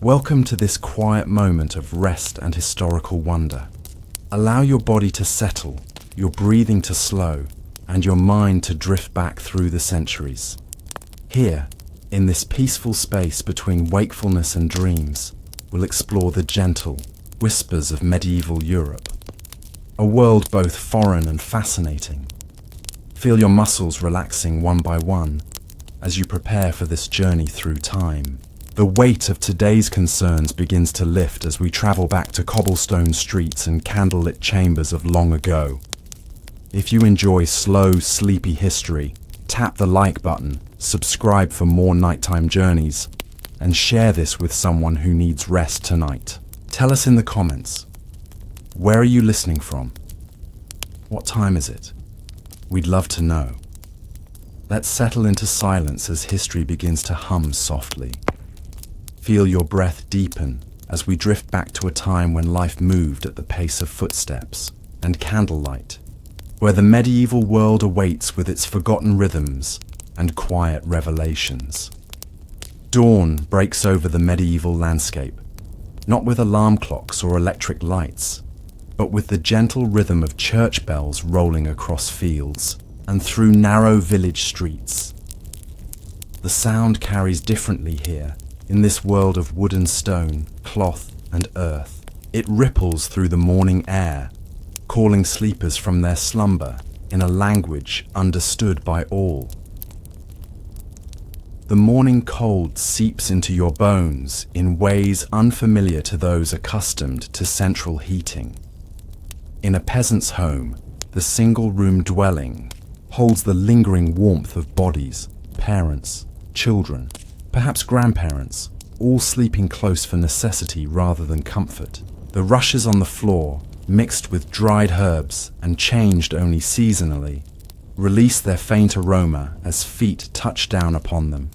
Welcome to this quiet moment of rest and historical wonder. Allow your body to settle, your breathing to slow, and your mind to drift back through the centuries. Here, in this peaceful space between wakefulness and dreams, we'll explore the gentle whispers of medieval Europe. A world both foreign and fascinating. Feel your muscles relaxing one by one as you prepare for this journey through time. The weight of today's concerns begins to lift as we travel back to cobblestone streets and candlelit chambers of long ago. If you enjoy slow, sleepy history, tap the like button, subscribe for more nighttime journeys, and share this with someone who needs rest tonight. Tell us in the comments, where are you listening from? What time is it? We'd love to know. Let's settle into silence as history begins to hum softly. Feel your breath deepen as we drift back to a time when life moved at the pace of footsteps and candlelight, where the medieval world awaits with its forgotten rhythms and quiet revelations. Dawn breaks over the medieval landscape, not with alarm clocks or electric lights, but with the gentle rhythm of church bells rolling across fields and through narrow village streets. The sound carries differently here, in this world of wood and stone, cloth and earth. It ripples through the morning air, calling sleepers from their slumber in a language understood by all. The morning cold seeps into your bones in ways unfamiliar to those accustomed to central heating. In a peasant's home, the single-room dwelling holds the lingering warmth of bodies, parents, children, perhaps grandparents, all sleeping close for necessity rather than comfort. The rushes on the floor, mixed with dried herbs and changed only seasonally, release their faint aroma as feet touch down upon them.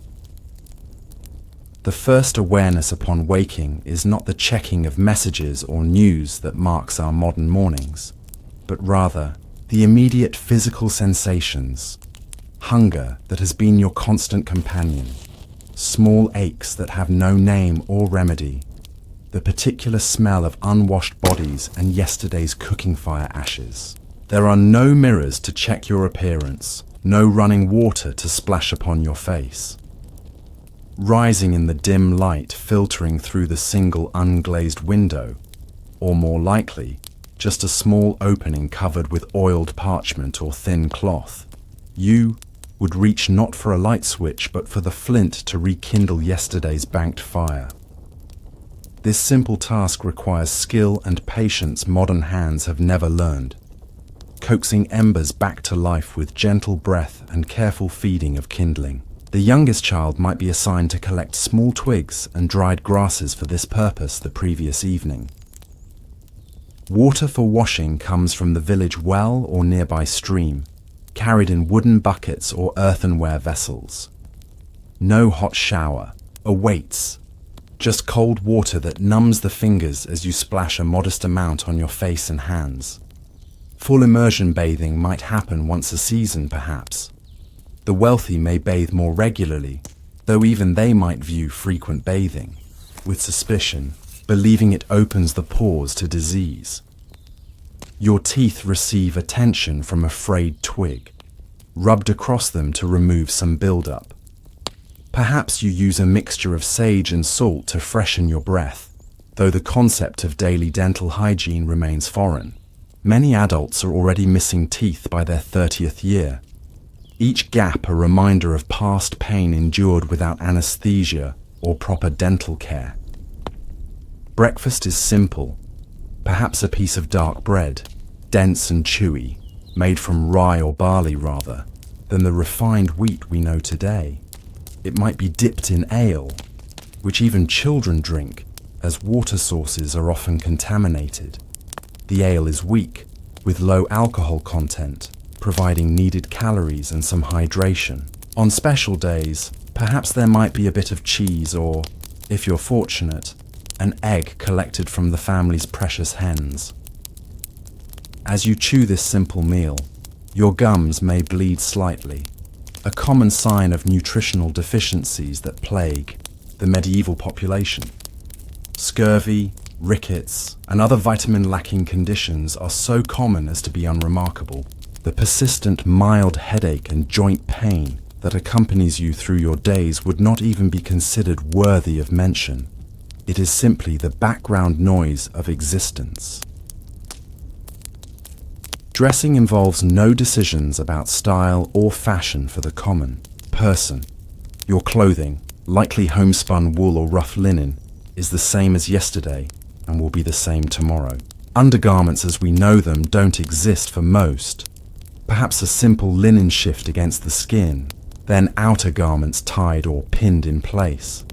The first awareness upon waking is not the checking of messages or news that marks our modern mornings, but rather the immediate physical sensations. Hunger that has been your constant companion, small aches that have no name or remedy, the particular smell of unwashed bodies and yesterday's cooking fire ashes. There are no mirrors to check your appearance, no running water to splash upon your face. Rising in the dim light filtering through the single unglazed window, or more likely, just a small opening covered with oiled parchment or thin cloth, you would reach not for a light switch but for the flint to rekindle yesterday's banked fire. This simple task requires skill and patience modern hands have never learned, coaxing embers back to life with gentle breath and careful feeding of kindling. The youngest child might be assigned to collect small twigs and dried grasses for this purpose the previous evening. Water for washing comes from the village well or nearby stream, carried in wooden buckets or earthenware vessels. No hot shower awaits, just cold water that numbs the fingers as you splash a modest amount on your face and hands. Full immersion bathing might happen once a season, perhaps. The wealthy may bathe more regularly, though even they might view frequent bathing with suspicion, believing it opens the pores to disease. Your teeth receive attention from a frayed twig, rubbed across them to remove some buildup. Perhaps you use a mixture of sage and salt to freshen your breath, though the concept of daily dental hygiene remains foreign. Many adults are already missing teeth by their 30th year, each gap a reminder of past pain endured without anesthesia or proper dental care. Breakfast is simple, perhaps a piece of dark bread, dense and chewy, made from rye or barley rather than the refined wheat we know today. It might be dipped in ale, which even children drink, as water sources are often contaminated. The ale is weak, with low alcohol content, providing needed calories and some hydration. On special days, perhaps there might be a bit of cheese or, if you're fortunate, an egg collected from the family's precious hens. As you chew this simple meal, your gums may bleed slightly, a common sign of nutritional deficiencies that plague the medieval population. Scurvy, rickets, and other vitamin-lacking conditions are so common as to be unremarkable. The persistent mild headache and joint pain that accompanies you through your days would not even be considered worthy of mention. It is simply the background noise of existence. Dressing involves no decisions about style or fashion for the common person. Your clothing, likely homespun wool or rough linen, is the same as yesterday and will be the same tomorrow. Undergarments as we know them don't exist for most. Perhaps a simple linen shift against the skin, then outer garments tied or pinned in place.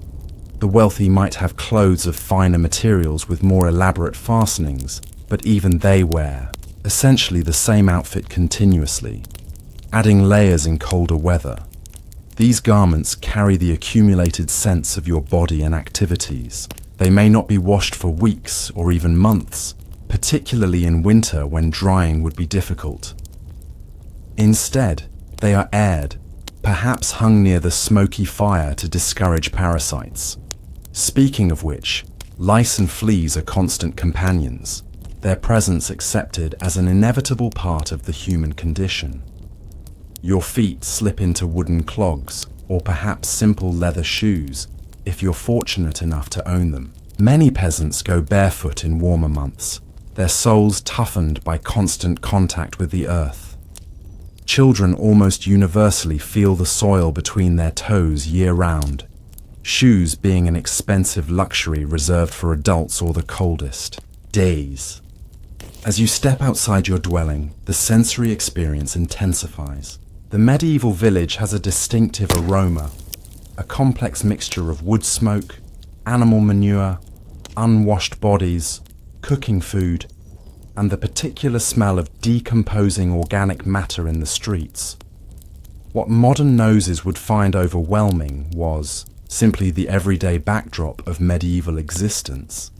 The wealthy might have clothes of finer materials with more elaborate fastenings, but even they wear essentially the same outfit continuously, adding layers in colder weather. These garments carry the accumulated sense of your body and activities. They may not be washed for weeks or even months, particularly in winter when drying would be difficult. Instead, they are aired, perhaps hung near the smoky fire to discourage parasites. Speaking of which, lice and fleas are constant companions, their presence accepted as an inevitable part of the human condition. Your feet slip into wooden clogs, or perhaps simple leather shoes, if you're fortunate enough to own them. Many peasants go barefoot in warmer months, their soles toughened by constant contact with the earth. Children almost universally feel the soil between their toes year-round, shoes being an expensive luxury reserved for adults or the coldest days. As you step outside your dwelling, the sensory experience intensifies. The medieval village has a distinctive aroma, a complex mixture of wood smoke, animal manure, unwashed bodies, cooking food, and the particular smell of decomposing organic matter in the streets. What modern noses would find overwhelming was simply the everyday backdrop of medieval existence.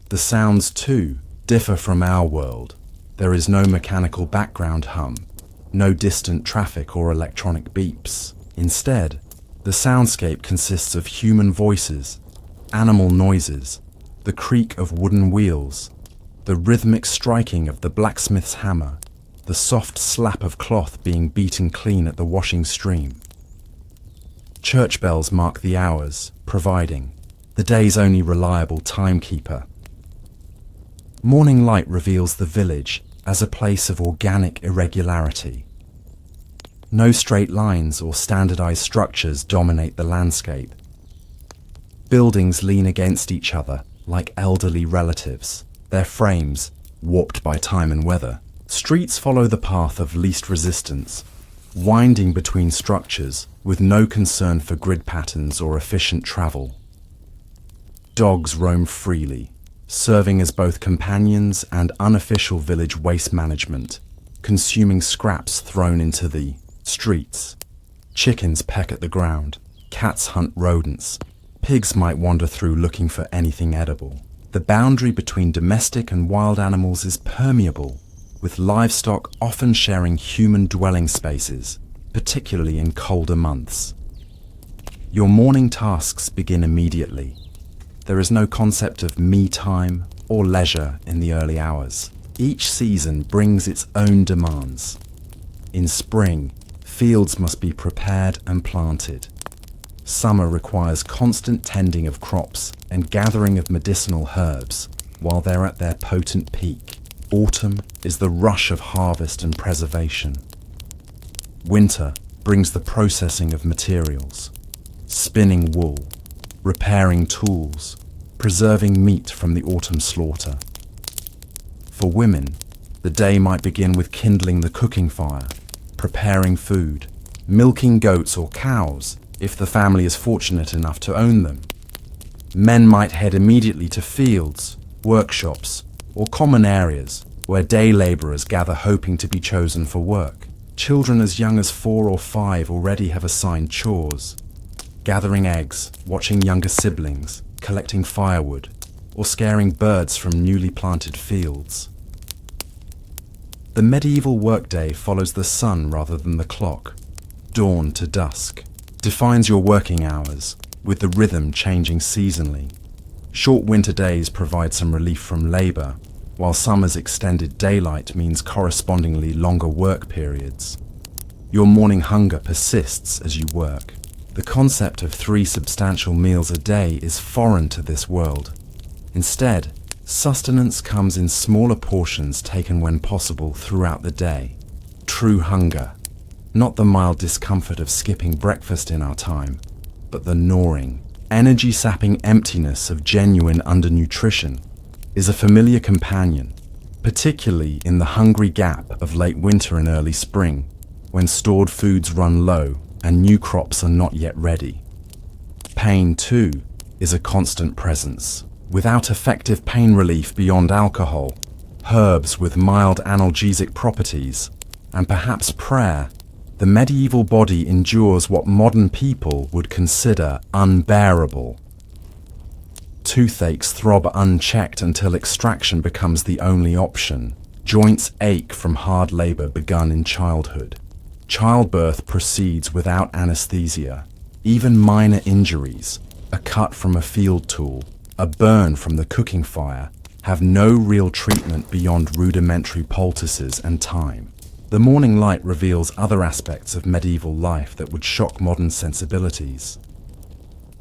The sounds, too, differ from our world. There is no mechanical background hum, no distant traffic or electronic beeps. Instead, the soundscape consists of human voices, animal noises, the creak of wooden wheels, the rhythmic striking of the blacksmith's hammer, the soft slap of cloth being beaten clean at the washing stream. Church bells mark the hours, providing the day's only reliable timekeeper. Morning light reveals the village as a place of organic irregularity. No straight lines or standardized structures dominate the landscape. Buildings lean against each other like elderly relatives, their frames warped by time and weather. Streets follow the path of least resistance, winding between structures with no concern for grid patterns or efficient travel. Dogs roam freely, serving as both companions and unofficial village waste management, consuming scraps thrown into the streets. Chickens peck at the ground, cats hunt rodents, pigs might wander through looking for anything edible. The boundary between domestic and wild animals is permeable, with livestock often sharing human dwelling spaces, particularly in colder months. Your morning tasks begin immediately. There is no concept of me time or leisure in the early hours. Each season brings its own demands. In spring, fields must be prepared and planted. Summer requires constant tending of crops and gathering of medicinal herbs while they're at their potent peak. Autumn is the rush of harvest and preservation. Winter brings the processing of materials, spinning wool, repairing tools, preserving meat from the autumn slaughter. For women, the day might begin with kindling the cooking fire, preparing food, milking goats or cows if the family is fortunate enough to own them. Men might head immediately to fields, workshops, or common areas where day labourers gather hoping to be chosen for work. Children as young as 4 or 5 already have assigned chores, gathering eggs, watching younger siblings, collecting firewood, or scaring birds from newly planted fields. The medieval workday follows the sun rather than the clock. Dawn to dusk defines your working hours, with the rhythm changing seasonally. Short winter days provide some relief from labor, while summer's extended daylight means correspondingly longer work periods. Your morning hunger persists as you work. The concept of 3 substantial meals a day is foreign to this world. Instead, sustenance comes in smaller portions taken when possible throughout the day. True hunger, not the mild discomfort of skipping breakfast in our time, but the gnawing, energy-sapping emptiness of genuine undernutrition, is a familiar companion, particularly in the hungry gap of late winter and early spring, when stored foods run low and new crops are not yet ready. Pain, too, is a constant presence. Without effective pain relief beyond alcohol, herbs with mild analgesic properties, and perhaps prayer, the medieval body endures what modern people would consider unbearable. Toothaches throb unchecked until extraction becomes the only option. Joints ache from hard labor begun in childhood. Childbirth proceeds without anesthesia. Even minor injuries, a cut from a field tool, a burn from the cooking fire, have no real treatment beyond rudimentary poultices and time. The morning light reveals other aspects of medieval life that would shock modern sensibilities.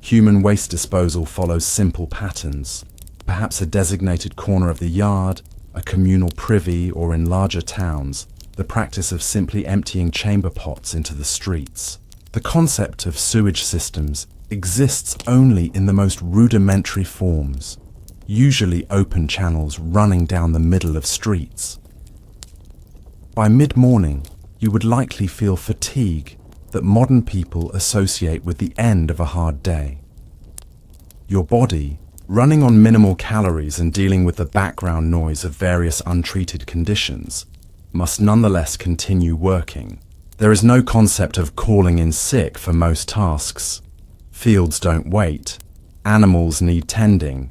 Human waste disposal follows simple patterns, perhaps a designated corner of the yard, a communal privy, or in larger towns, the practice of simply emptying chamber pots into the streets. The concept of sewage systems exists only in the most rudimentary forms, usually open channels running down the middle of streets. By mid-morning, you would likely feel fatigue that modern people associate with the end of a hard day. Your body, running on minimal calories and dealing with the background noise of various untreated conditions, must nonetheless continue working. There is no concept of calling in sick for most tasks. Fields don't wait. Animals need tending.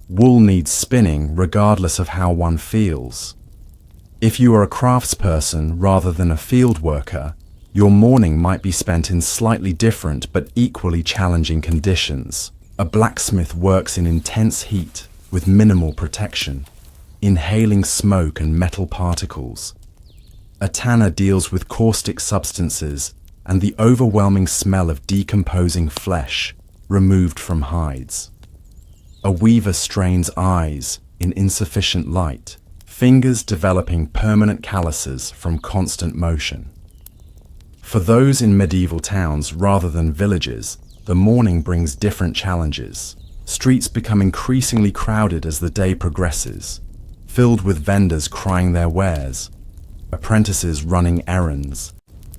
Wool needs spinning regardless of how one feels. If you are a craftsperson rather than a field worker, your morning might be spent in slightly different but equally challenging conditions. A blacksmith works in intense heat with minimal protection, inhaling smoke and metal particles. A tanner deals with caustic substances and the overwhelming smell of decomposing flesh removed from hides. A weaver strains eyes in insufficient light, fingers developing permanent calluses from constant motion. For those in medieval towns rather than villages, the morning brings different challenges. Streets become increasingly crowded as the day progresses, filled with vendors crying their wares, apprentices running errands,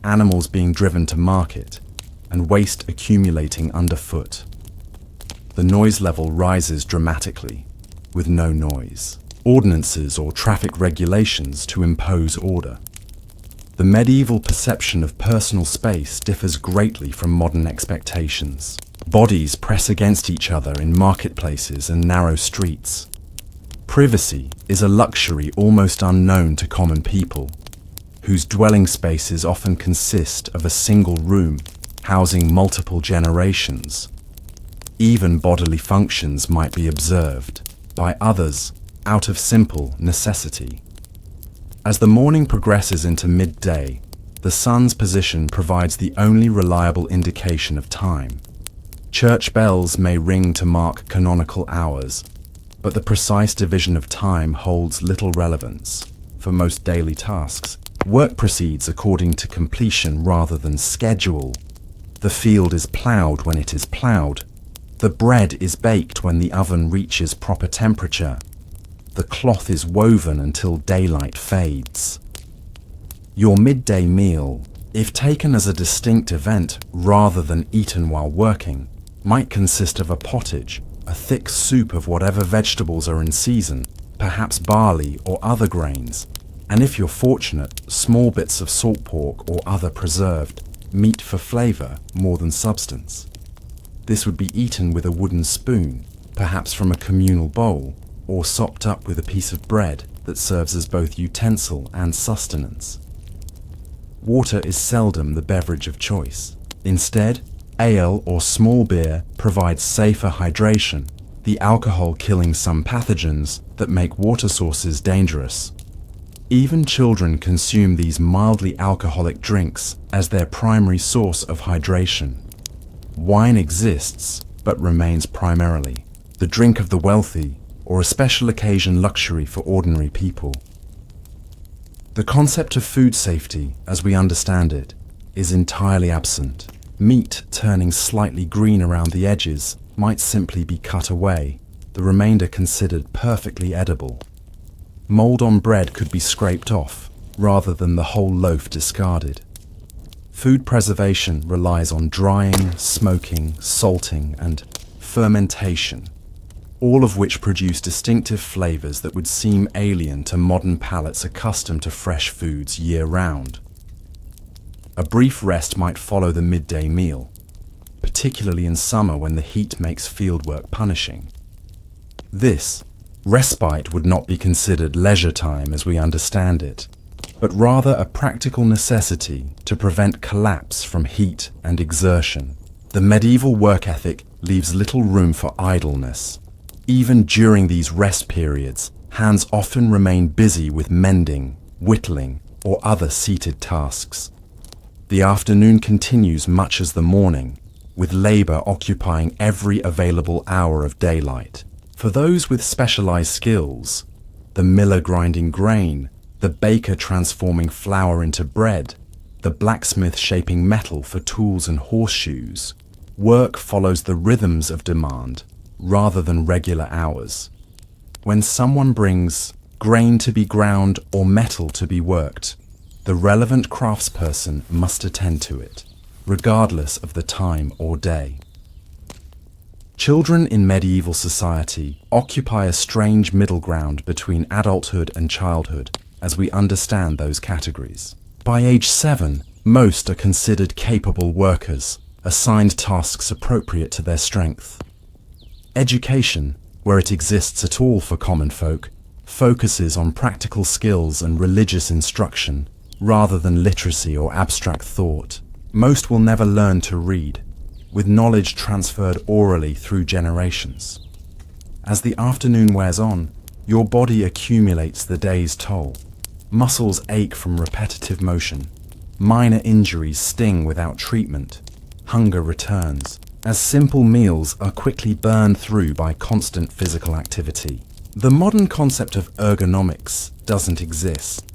animals being driven to market, and waste accumulating underfoot. The noise level rises dramatically, with no noise. Ordinances or traffic regulations to impose order. The medieval perception of personal space differs greatly from modern expectations. Bodies press against each other in marketplaces and narrow streets. Privacy is a luxury almost unknown to common people, whose dwelling spaces often consist of a single room housing multiple generations. Even bodily functions might be observed, by others, out of simple necessity. As the morning progresses into midday, the sun's position provides the only reliable indication of time. Church bells may ring to mark canonical hours, but the precise division of time holds little relevance. For most daily tasks, work proceeds according to completion rather than schedule. The field is ploughed when it is ploughed. The bread is baked when the oven reaches proper temperature. The cloth is woven until daylight fades. Your midday meal, if taken as a distinct event rather than eaten while working, might consist of a pottage, a thick soup of whatever vegetables are in season, perhaps barley or other grains, and if you're fortunate, small bits of salt pork or other preserved meat for flavor more than substance. This would be eaten with a wooden spoon, perhaps from a communal bowl, or sopped up with a piece of bread that serves as both utensil and sustenance. Water is seldom the beverage of choice. Instead, ale or small beer provides safer hydration, the alcohol killing some pathogens that make water sources dangerous. Even children consume these mildly alcoholic drinks as their primary source of hydration. Wine exists, but remains primarily the drink of the wealthy or a special occasion luxury for ordinary people. The concept of food safety, as we understand it, is entirely absent. Meat turning slightly green around the edges might simply be cut away, the remainder considered perfectly edible. Mold on bread could be scraped off, rather than the whole loaf discarded. Food preservation relies on drying, smoking, salting, and fermentation, all of which produce distinctive flavors that would seem alien to modern palates accustomed to fresh foods year-round. A brief rest might follow the midday meal, particularly in summer when the heat makes fieldwork punishing. This respite would not be considered leisure time as we understand it, but rather a practical necessity to prevent collapse from heat and exertion. The medieval work ethic leaves little room for idleness. Even during these rest periods, hands often remain busy with mending, whittling, or other seated tasks. The afternoon continues much as the morning, with labor occupying every available hour of daylight. For those with specialized skills, the miller grinding grain, the baker transforming flour into bread, the blacksmith shaping metal for tools and horseshoes, work follows the rhythms of demand rather than regular hours. When someone brings grain to be ground or metal to be worked, the relevant craftsperson must attend to it, regardless of the time or day. Children in medieval society occupy a strange middle ground between adulthood and childhood, as we understand those categories. By age 7, most are considered capable workers, assigned tasks appropriate to their strength. Education, where it exists at all for common folk, focuses on practical skills and religious instruction, rather than literacy or abstract thought. Most will never learn to read, with knowledge transferred orally through generations. As the afternoon wears on, your body accumulates the day's toll. Muscles ache from repetitive motion. Minor injuries sting without treatment. Hunger returns, as simple meals are quickly burned through by constant physical activity. The modern concept of ergonomics doesn't exist.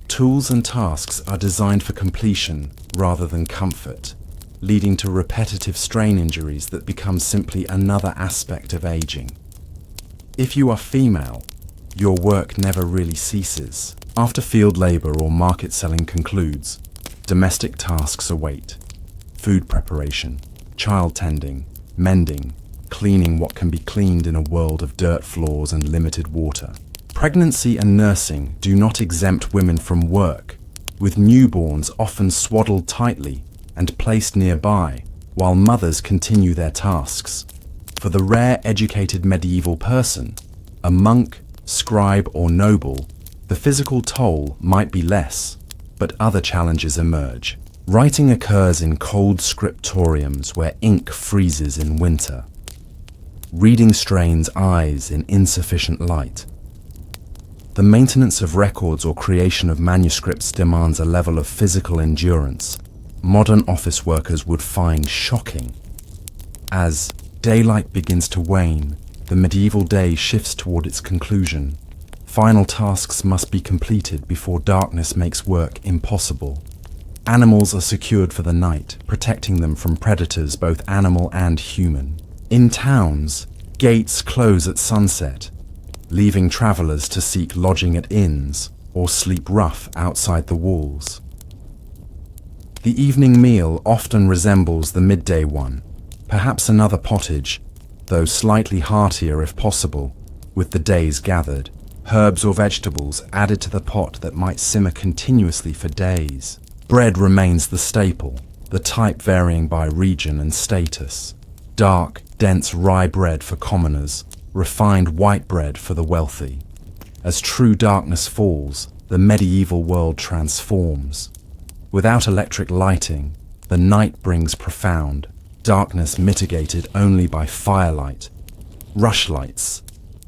Tools and tasks are designed for completion rather than comfort, leading to repetitive strain injuries that become simply another aspect of aging. If you are female, your work never really ceases. After field labor or market selling concludes, domestic tasks await. Food preparation, child tending, mending, cleaning what can be cleaned in a world of dirt floors and limited water. Pregnancy and nursing do not exempt women from work, with newborns often swaddled tightly and placed nearby while mothers continue their tasks. For the rare educated medieval person, a monk, scribe, or noble, the physical toll might be less, but other challenges emerge. Writing occurs in cold scriptoriums where ink freezes in winter. Reading strains eyes in insufficient light. The maintenance of records or creation of manuscripts demands a level of physical endurance modern office workers would find shocking. As daylight begins to wane, the medieval day shifts toward its conclusion. Final tasks must be completed before darkness makes work impossible. Animals are secured for the night, protecting them from predators both animal and human. In towns, gates close at sunset, leaving travelers to seek lodging at inns or sleep rough outside the walls. The evening meal often resembles the midday one, perhaps another pottage, though slightly heartier if possible, with the days gathered, herbs or vegetables added to the pot that might simmer continuously for days. Bread remains the staple, the type varying by region and status. Dark, dense rye bread for commoners, refined white bread for the wealthy. As true darkness falls, the medieval world transforms. Without electric lighting, the night brings profound, darkness mitigated only by firelight, Rushlights,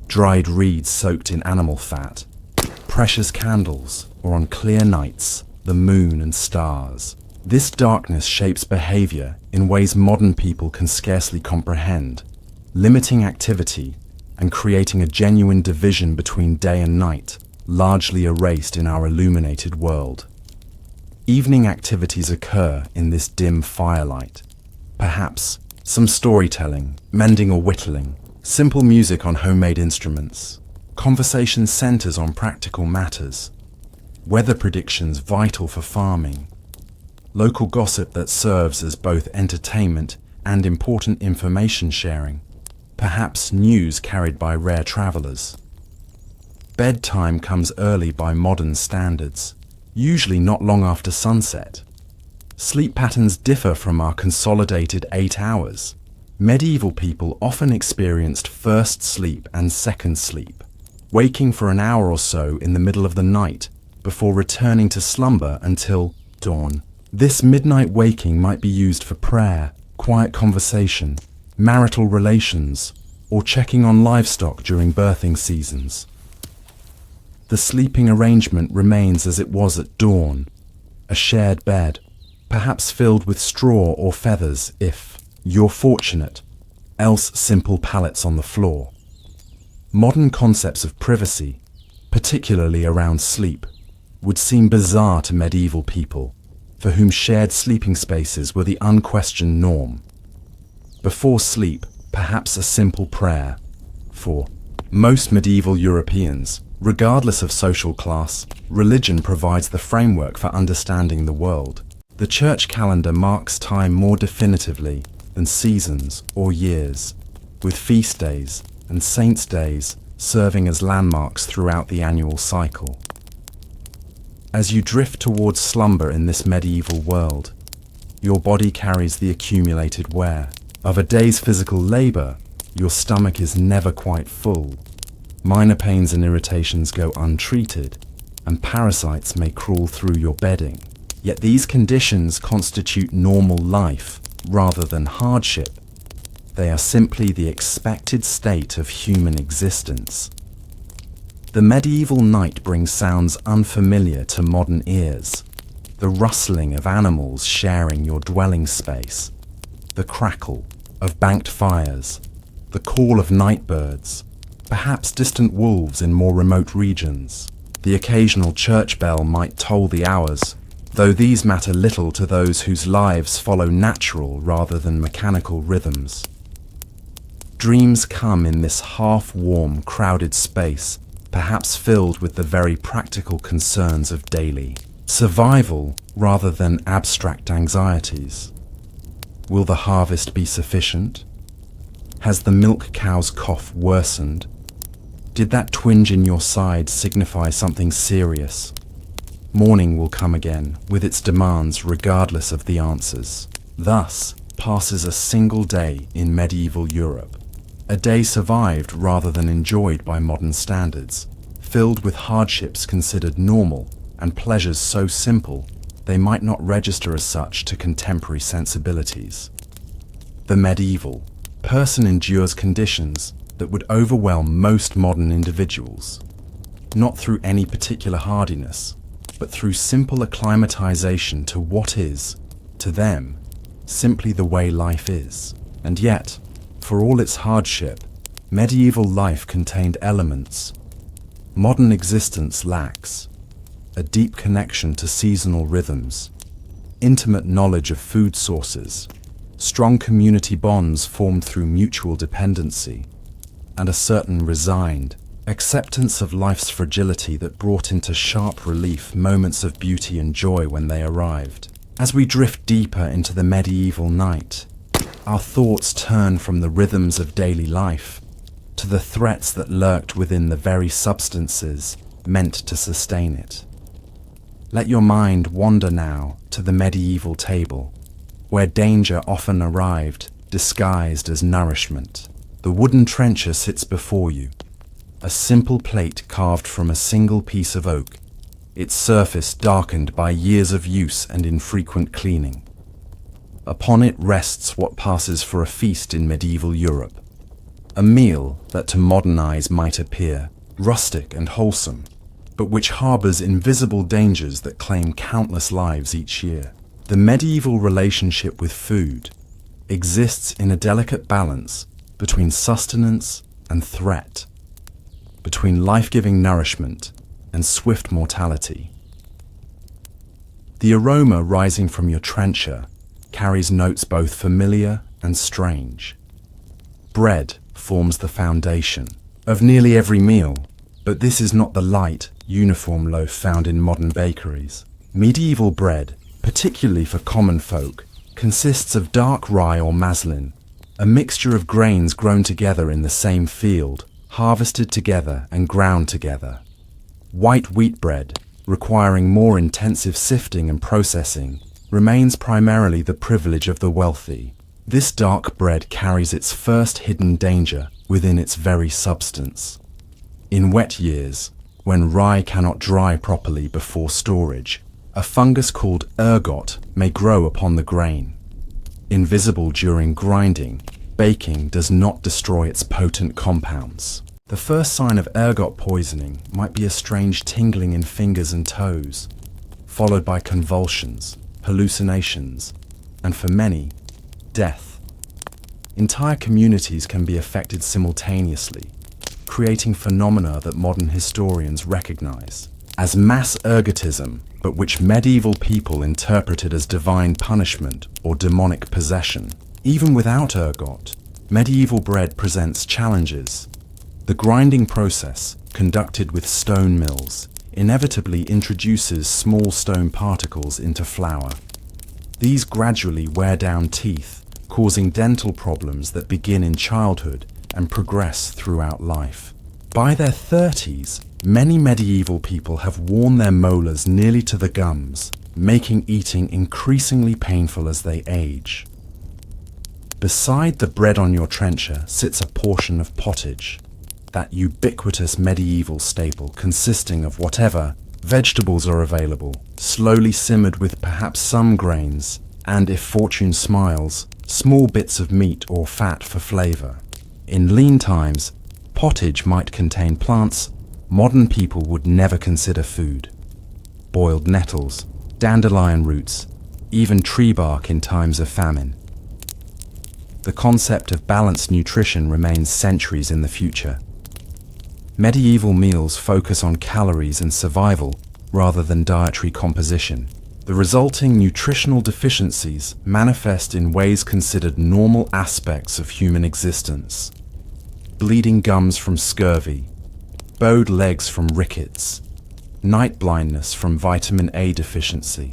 dried reeds soaked in animal fat, precious candles, or on clear nights, the moon and stars. This darkness shapes behavior in ways modern people can scarcely comprehend, limiting activity and creating a genuine division between day and night, largely erased in our illuminated world. Evening activities occur in this dim firelight. Perhaps some storytelling, mending or whittling, simple music on homemade instruments, conversation centers on practical matters, weather predictions vital for farming, local gossip that serves as both entertainment and important information sharing, perhaps news carried by rare travelers. Bedtime comes early by modern standards, usually not long after sunset. Sleep patterns differ from our consolidated 8 hours. Medieval people often experienced first sleep and second sleep, waking for an hour or so in the middle of the night before returning to slumber until dawn. This midnight waking might be used for prayer, quiet conversation, marital relations, or checking on livestock during birthing seasons. The sleeping arrangement remains as it was at dawn, a shared bed, perhaps filled with straw or feathers if you're fortunate, else simple pallets on the floor. Modern concepts of privacy, particularly around sleep, would seem bizarre to medieval people, for whom shared sleeping spaces were the unquestioned norm. Before sleep, perhaps a simple prayer. For most medieval Europeans, regardless of social class, religion provides the framework for understanding the world. The church calendar marks time more definitively than seasons or years, with feast days and saints' days serving as landmarks throughout the annual cycle. As you drift towards slumber in this medieval world, your body carries the accumulated wear of a day's physical labor. Your stomach is never quite full. Minor pains and irritations go untreated, and parasites may crawl through your bedding. Yet these conditions constitute normal life rather than hardship. They are simply the expected state of human existence. The medieval night brings sounds unfamiliar to modern ears. The rustling of animals sharing your dwelling space, the crackle of banked fires, the call of night birds, perhaps distant wolves in more remote regions. The occasional church bell might toll the hours, though these matter little to those whose lives follow natural rather than mechanical rhythms. Dreams come in this half-warm, crowded space, perhaps filled with the very practical concerns of daily survival rather than abstract anxieties. Will the harvest be sufficient? Has the milk cow's cough worsened? Did that twinge in your side signify something serious? Morning will come again, with its demands regardless of the answers. Thus passes a single day in medieval Europe. A day survived rather than enjoyed by modern standards, filled with hardships considered normal and pleasures so simple they might not register as such to contemporary sensibilities. The medieval person endures conditions that would overwhelm most modern individuals, not through any particular hardiness, but through simple acclimatization to what is, to them, simply the way life is. And yet, for all its hardship, medieval life contained elements modern existence lacks: a deep connection to seasonal rhythms, intimate knowledge of food sources, strong community bonds formed through mutual dependency, and a certain resigned acceptance of life's fragility that brought into sharp relief moments of beauty and joy when they arrived. As we drift deeper into the medieval night, our thoughts turn from the rhythms of daily life to the threats that lurked within the very substances meant to sustain it. Let your mind wander now to the medieval table, where danger often arrived disguised as nourishment. The wooden trencher sits before you, a simple plate carved from a single piece of oak, its surface darkened by years of use and infrequent cleaning. Upon it rests what passes for a feast in medieval Europe: A meal that to modern eyes might appear rustic and wholesome, but which harbours invisible dangers that claim countless lives each year. The medieval relationship with food exists in a delicate balance between sustenance and threat, between life-giving nourishment and swift mortality. The aroma rising from your trencher carries notes both familiar and strange. Bread forms the foundation of nearly every meal, but this is not the light, uniform loaf found in modern bakeries. Medieval bread, particularly for common folk, consists of dark rye or maslin, a mixture of grains grown together in the same field, harvested together and ground together. White wheat bread, requiring more intensive sifting and processing, remains primarily the privilege of the wealthy. This dark bread carries its first hidden danger within its very substance. In wet years, when rye cannot dry properly before storage, a fungus called ergot may grow upon the grain. Invisible during grinding, baking does not destroy its potent compounds. The first sign of ergot poisoning might be a strange tingling in fingers and toes, followed by convulsions, hallucinations, and for many, death. Entire communities can be affected simultaneously, creating phenomena that modern historians recognize as mass ergotism, but which medieval people interpreted as divine punishment or demonic possession. Even without ergot, medieval bread presents challenges. The grinding process, conducted with stone mills, inevitably introduces small stone particles into flour. These gradually wear down teeth, causing dental problems that begin in childhood and progress throughout life. By their 30s, many medieval people have worn their molars nearly to the gums, making eating increasingly painful as they age. Beside the bread on your trencher sits a portion of pottage, that ubiquitous medieval staple consisting of whatever vegetables are available, slowly simmered with perhaps some grains, and if fortune smiles, small bits of meat or fat for flavour. In lean times, pottage might contain plants modern people would never consider food. Boiled nettles, dandelion roots, even tree bark in times of famine. The concept of balanced nutrition remains centuries in the future. Medieval meals focus on calories and survival rather than dietary composition. The resulting nutritional deficiencies manifest in ways considered normal aspects of human existence. Bleeding gums from scurvy, bowed legs from rickets, night blindness from vitamin A deficiency,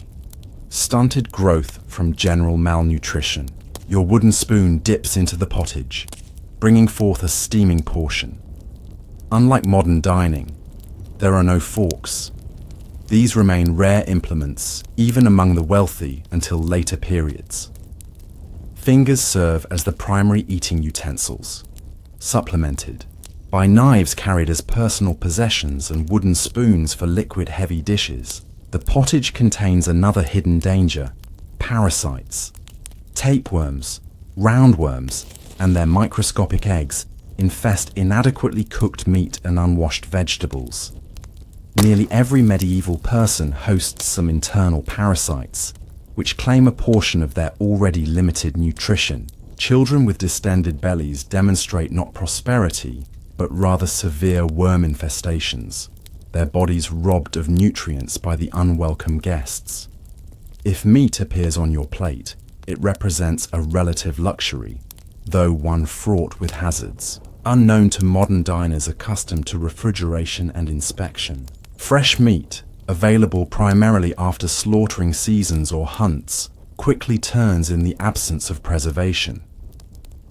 stunted growth from general malnutrition. Your wooden spoon dips into the pottage, bringing forth a steaming portion. Unlike modern dining, there are no forks. These remain rare implements, even among the wealthy, until later periods. Fingers serve as the primary eating utensils, supplemented by knives carried as personal possessions and wooden spoons for liquid heavy dishes. The pottage contains another hidden danger: parasites. Tapeworms, roundworms, and their microscopic eggs infest inadequately cooked meat and unwashed vegetables. Nearly every medieval person hosts some internal parasites, which claim a portion of their already limited nutrition. Children with distended bellies demonstrate not prosperity, but rather severe worm infestations, their bodies robbed of nutrients by the unwelcome guests. If meat appears on your plate, it represents a relative luxury, though one fraught with hazards, unknown to modern diners accustomed to refrigeration and inspection. Fresh meat, available primarily after slaughtering seasons or hunts, quickly turns in the absence of preservation.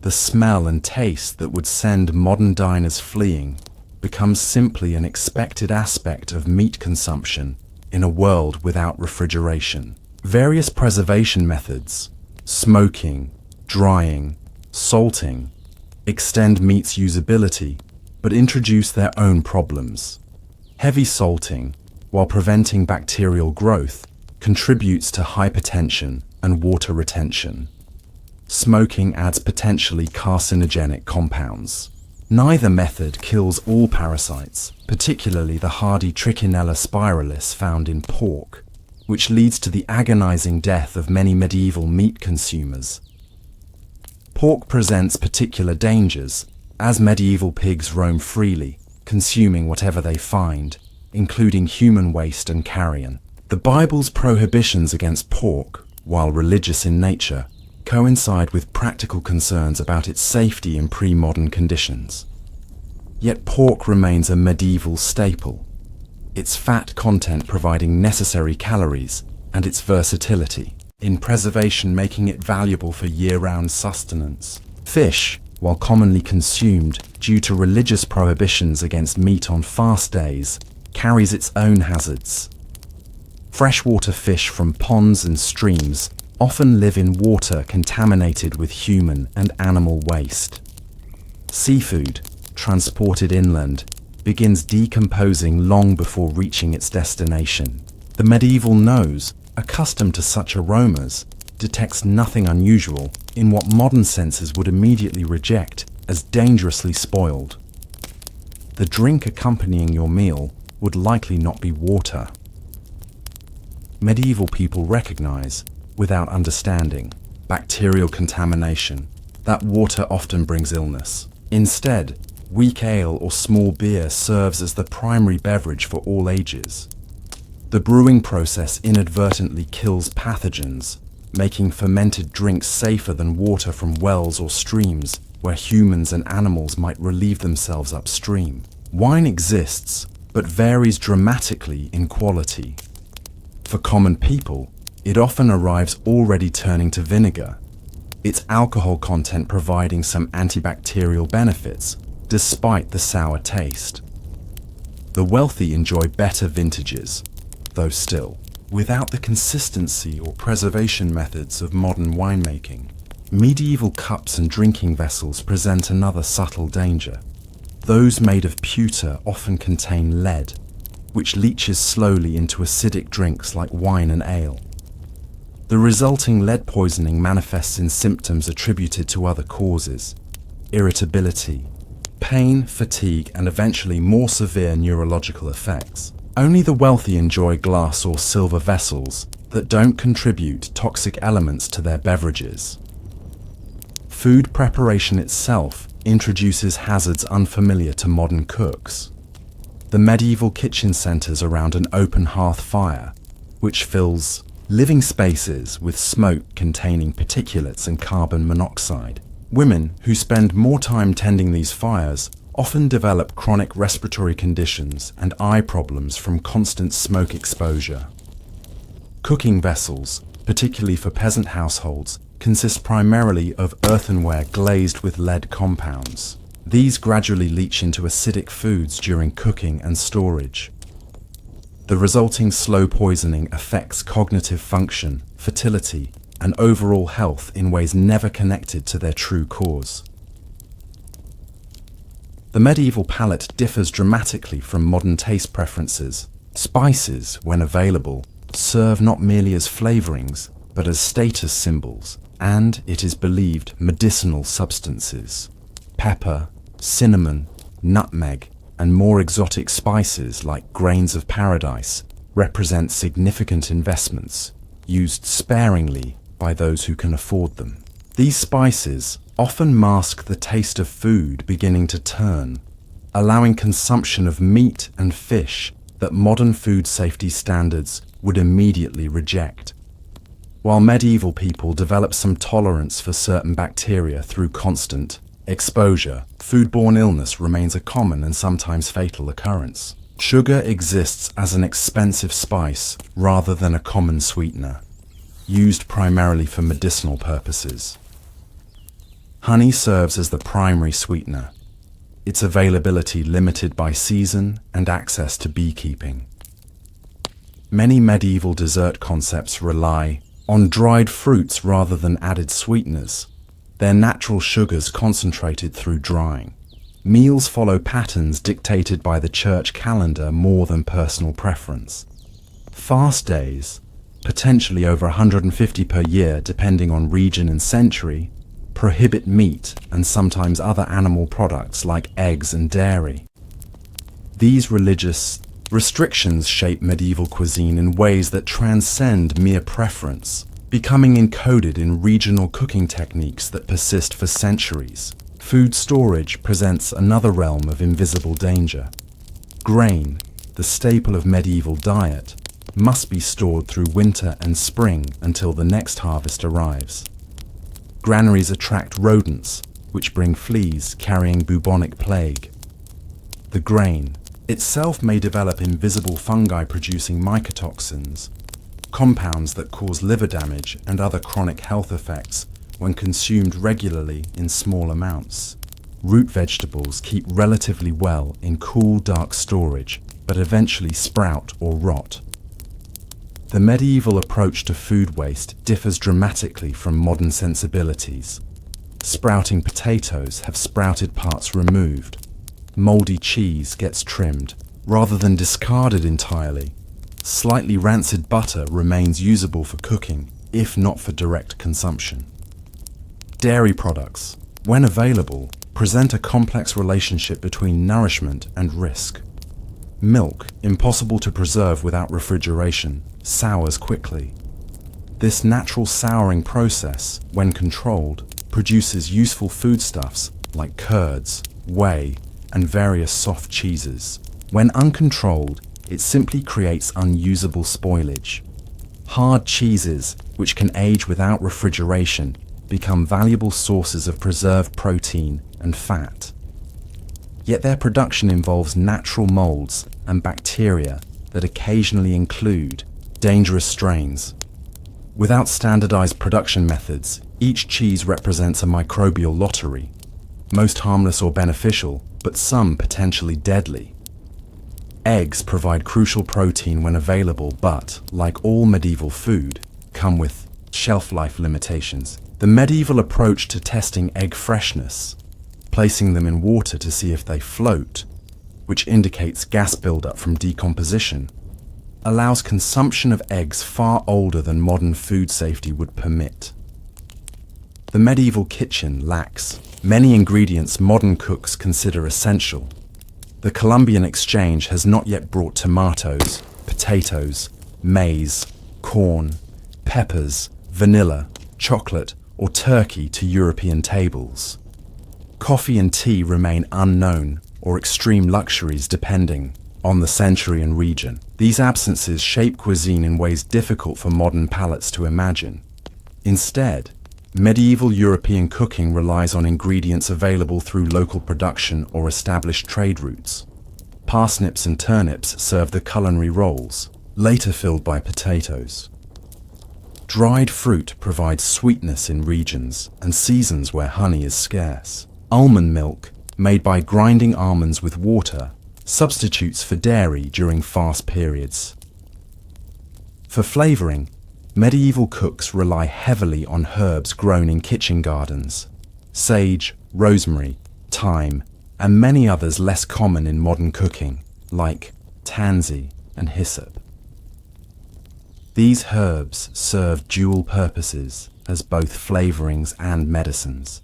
The smell and taste that would send modern diners fleeing becomes simply an expected aspect of meat consumption in a world without refrigeration. Various preservation methods, smoking, drying, salting, extend meat's usability, but introduce their own problems. Heavy salting, while preventing bacterial growth, contributes to hypertension and water retention. Smoking adds potentially carcinogenic compounds. Neither method kills all parasites, particularly the hardy Trichinella spiralis found in pork, which leads to the agonizing death of many medieval meat consumers. Pork presents particular dangers, as medieval pigs roam freely, consuming whatever they find, including human waste and carrion. The Bible's prohibitions against pork, while religious in nature, coincide with practical concerns about its safety in pre-modern conditions. Yet pork remains a medieval staple, its fat content providing necessary calories and its versatility in preservation making it valuable for year-round sustenance. Fish, while commonly consumed due to religious prohibitions against meat on fast days, carries its own hazards. Freshwater fish from ponds and streams often live in water contaminated with human and animal waste. Seafood, transported inland, begins decomposing long before reaching its destination. The medieval nose, accustomed to such aromas, detects nothing unusual in what modern senses would immediately reject as dangerously spoiled. The drink accompanying your meal would likely not be water. Medieval people recognize, without understanding, bacterial contamination, that water often brings illness. Instead, weak ale or small beer serves as the primary beverage for all ages. The brewing process inadvertently kills pathogens, making fermented drinks safer than water from wells or streams where humans and animals might relieve themselves upstream. Wine exists, but varies dramatically in quality. For common people, it often arrives already turning to vinegar, its alcohol content providing some antibacterial benefits, despite the sour taste. The wealthy enjoy better vintages, though still, without the consistency or preservation methods of modern winemaking. Medieval cups and drinking vessels present another subtle danger. Those made of pewter often contain lead, which leaches slowly into acidic drinks like wine and ale. The resulting lead poisoning manifests in symptoms attributed to other causes: irritability, pain, fatigue, and eventually more severe neurological effects. Only the wealthy enjoy glass or silver vessels that don't contribute toxic elements to their beverages. Food preparation itself introduces hazards unfamiliar to modern cooks. The medieval kitchen centers around an open hearth fire, which fills living spaces with smoke containing particulates and carbon monoxide. Women who spend more time tending these fires often develop chronic respiratory conditions and eye problems from constant smoke exposure. Cooking vessels, particularly for peasant households, consist primarily of earthenware glazed with lead compounds. These gradually leach into acidic foods during cooking and storage. The resulting slow poisoning affects cognitive function, fertility, and overall health in ways never connected to their true cause. The medieval palate differs dramatically from modern taste preferences. Spices, when available, serve not merely as flavorings, but as status symbols, and, it is believed, medicinal substances. Pepper, cinnamon, nutmeg, and more exotic spices like grains of paradise represent significant investments, used sparingly by those who can afford them. These spices often mask the taste of food beginning to turn, allowing consumption of meat and fish that modern food safety standards would immediately reject. While medieval people developed some tolerance for certain bacteria through constant exposure, foodborne illness remains a common and sometimes fatal occurrence. Sugar exists as an expensive spice rather than a common sweetener, used primarily for medicinal purposes. Honey serves as the primary sweetener, its availability limited by season and access to beekeeping. Many medieval dessert concepts rely on dried fruits rather than added sweeteners, their natural sugars concentrated through drying. Meals follow patterns dictated by the church calendar more than personal preference. Fast days, potentially over 150 per year depending on region and century, prohibit meat and sometimes other animal products like eggs and dairy. These religious restrictions shape medieval cuisine in ways that transcend mere preference, becoming encoded in regional cooking techniques that persist for centuries. Food storage presents another realm of invisible danger. Grain, the staple of medieval diet, must be stored through winter and spring until the next harvest arrives. Granaries attract rodents, which bring fleas carrying bubonic plague. The grain itself may develop invisible fungi producing mycotoxins, compounds that cause liver damage and other chronic health effects when consumed regularly in small amounts. Root vegetables keep relatively well in cool, dark storage, but eventually sprout or rot. The medieval approach to food waste differs dramatically from modern sensibilities. Sprouting potatoes have sprouted parts removed. Moldy cheese gets trimmed, rather than discarded entirely. Slightly rancid butter remains usable for cooking, if not for direct consumption. Dairy products, when available, present a complex relationship between nourishment and risk. Milk, impossible to preserve without refrigeration, sours quickly. This natural souring process, when controlled, produces useful foodstuffs like curds, whey, and various soft cheeses. When uncontrolled, it simply creates unusable spoilage. Hard cheeses, which can age without refrigeration, become valuable sources of preserved protein and fat. Yet their production involves natural molds and bacteria that occasionally include dangerous strains. Without standardized production methods, each cheese represents a microbial lottery, most harmless or beneficial, but some potentially deadly. Eggs provide crucial protein when available, but, like all medieval food, come with shelf life limitations. The medieval approach to testing egg freshness, placing them in water to see if they float, which indicates gas buildup from decomposition, allows consumption of eggs far older than modern food safety would permit. The medieval kitchen lacks many ingredients modern cooks consider essential. The Columbian Exchange has not yet brought tomatoes, potatoes, maize, corn, peppers, vanilla, chocolate, or turkey to European tables. Coffee and tea remain unknown or extreme luxuries depending on the century and region. These absences shape cuisine in ways difficult for modern palates to imagine. Instead, medieval European cooking relies on ingredients available through local production or established trade routes. Parsnips and turnips serve the culinary roles, later filled by potatoes. Dried fruit provides sweetness in regions and seasons where honey is scarce. Almond milk, made by grinding almonds with water, substitutes for dairy during fast periods. For flavoring, medieval cooks rely heavily on herbs grown in kitchen gardens. Sage, rosemary, thyme, and many others less common in modern cooking, like tansy and hyssop. These herbs serve dual purposes as both flavorings and medicines,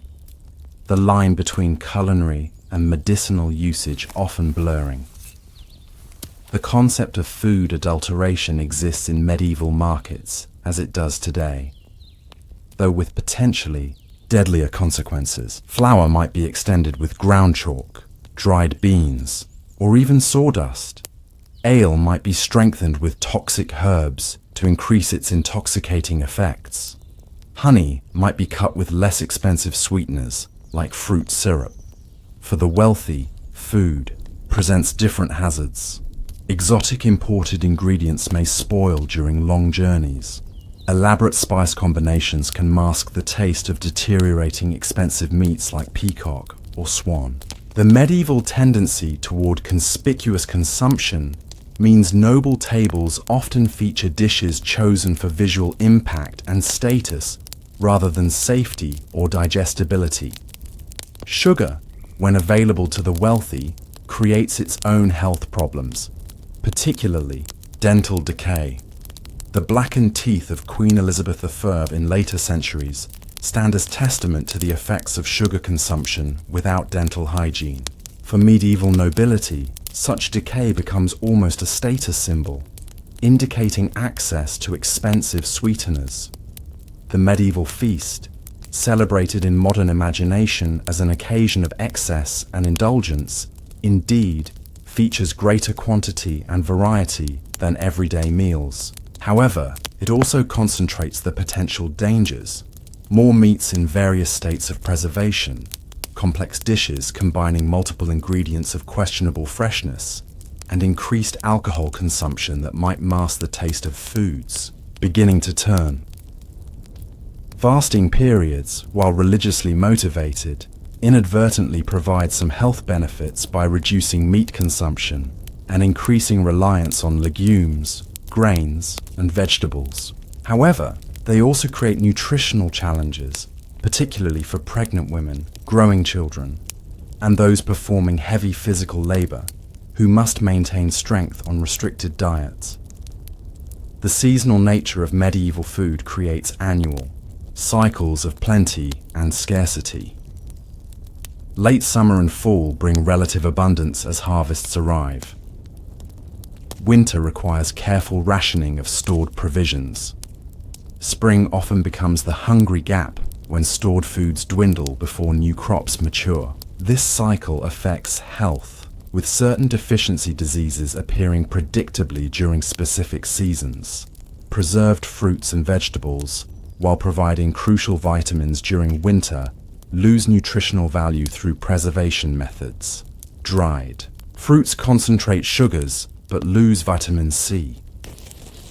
the line between culinary and medicinal usage often blurring. The concept of food adulteration exists in medieval markets as it does today, though with potentially deadlier consequences. Flour might be extended with ground chalk, dried beans, or even sawdust. Ale might be strengthened with toxic herbs to increase its intoxicating effects. Honey might be cut with less expensive sweeteners, like fruit syrup. For the wealthy, food presents different hazards. Exotic imported ingredients may spoil during long journeys. Elaborate spice combinations can mask the taste of deteriorating expensive meats like peacock or swan. The medieval tendency toward conspicuous consumption means noble tables often feature dishes chosen for visual impact and status rather than safety or digestibility. Sugar, when available to the wealthy, creates its own health problems, particularly dental decay. The blackened teeth of Queen Elizabeth I in later centuries stand as testament to the effects of sugar consumption without dental hygiene. For medieval nobility, such decay becomes almost a status symbol, indicating access to expensive sweeteners. The medieval feast, celebrated in modern imagination as an occasion of excess and indulgence, indeed features greater quantity and variety than everyday meals. However, it also concentrates the potential dangers: more meats in various states of preservation, complex dishes combining multiple ingredients of questionable freshness, and increased alcohol consumption that might mask the taste of foods beginning to turn. Fasting periods, while religiously motivated, inadvertently provide some health benefits by reducing meat consumption and increasing reliance on legumes, grains, and vegetables. However, they also create nutritional challenges, particularly for pregnant women, growing children, and those performing heavy physical labor, who must maintain strength on restricted diets. The seasonal nature of medieval food creates annual cycles of plenty and scarcity. Late summer and fall bring relative abundance as harvests arrive. Winter requires careful rationing of stored provisions. Spring often becomes the hungry gap when stored foods dwindle before new crops mature. This cycle affects health, with certain deficiency diseases appearing predictably during specific seasons. Preserved fruits and vegetables, while providing crucial vitamins during winter, lose nutritional value through preservation methods. Dried fruits concentrate sugars but lose vitamin C.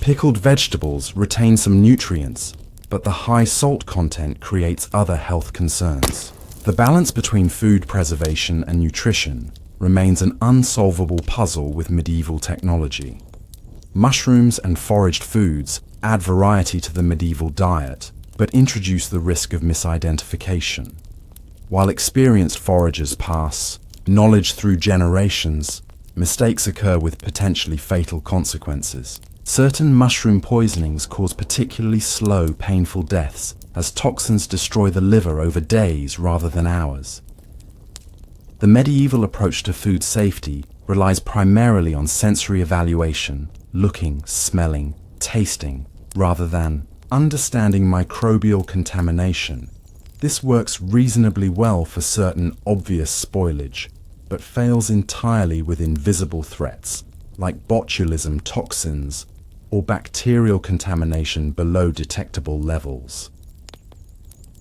Pickled vegetables retain some nutrients, but the high salt content creates other health concerns. The balance between food preservation and nutrition remains an unsolvable puzzle with medieval technology. Mushrooms and foraged foods add variety to the medieval diet, but introduce the risk of misidentification. While experienced foragers pass knowledge through generations, mistakes occur with potentially fatal consequences. Certain mushroom poisonings cause particularly slow, painful deaths, as toxins destroy the liver over days rather than hours. The medieval approach to food safety relies primarily on sensory evaluation, looking, smelling, tasting, rather than understanding microbial contamination. This works reasonably well for certain obvious spoilage, but fails entirely with invisible threats, like botulism toxins or bacterial contamination below detectable levels.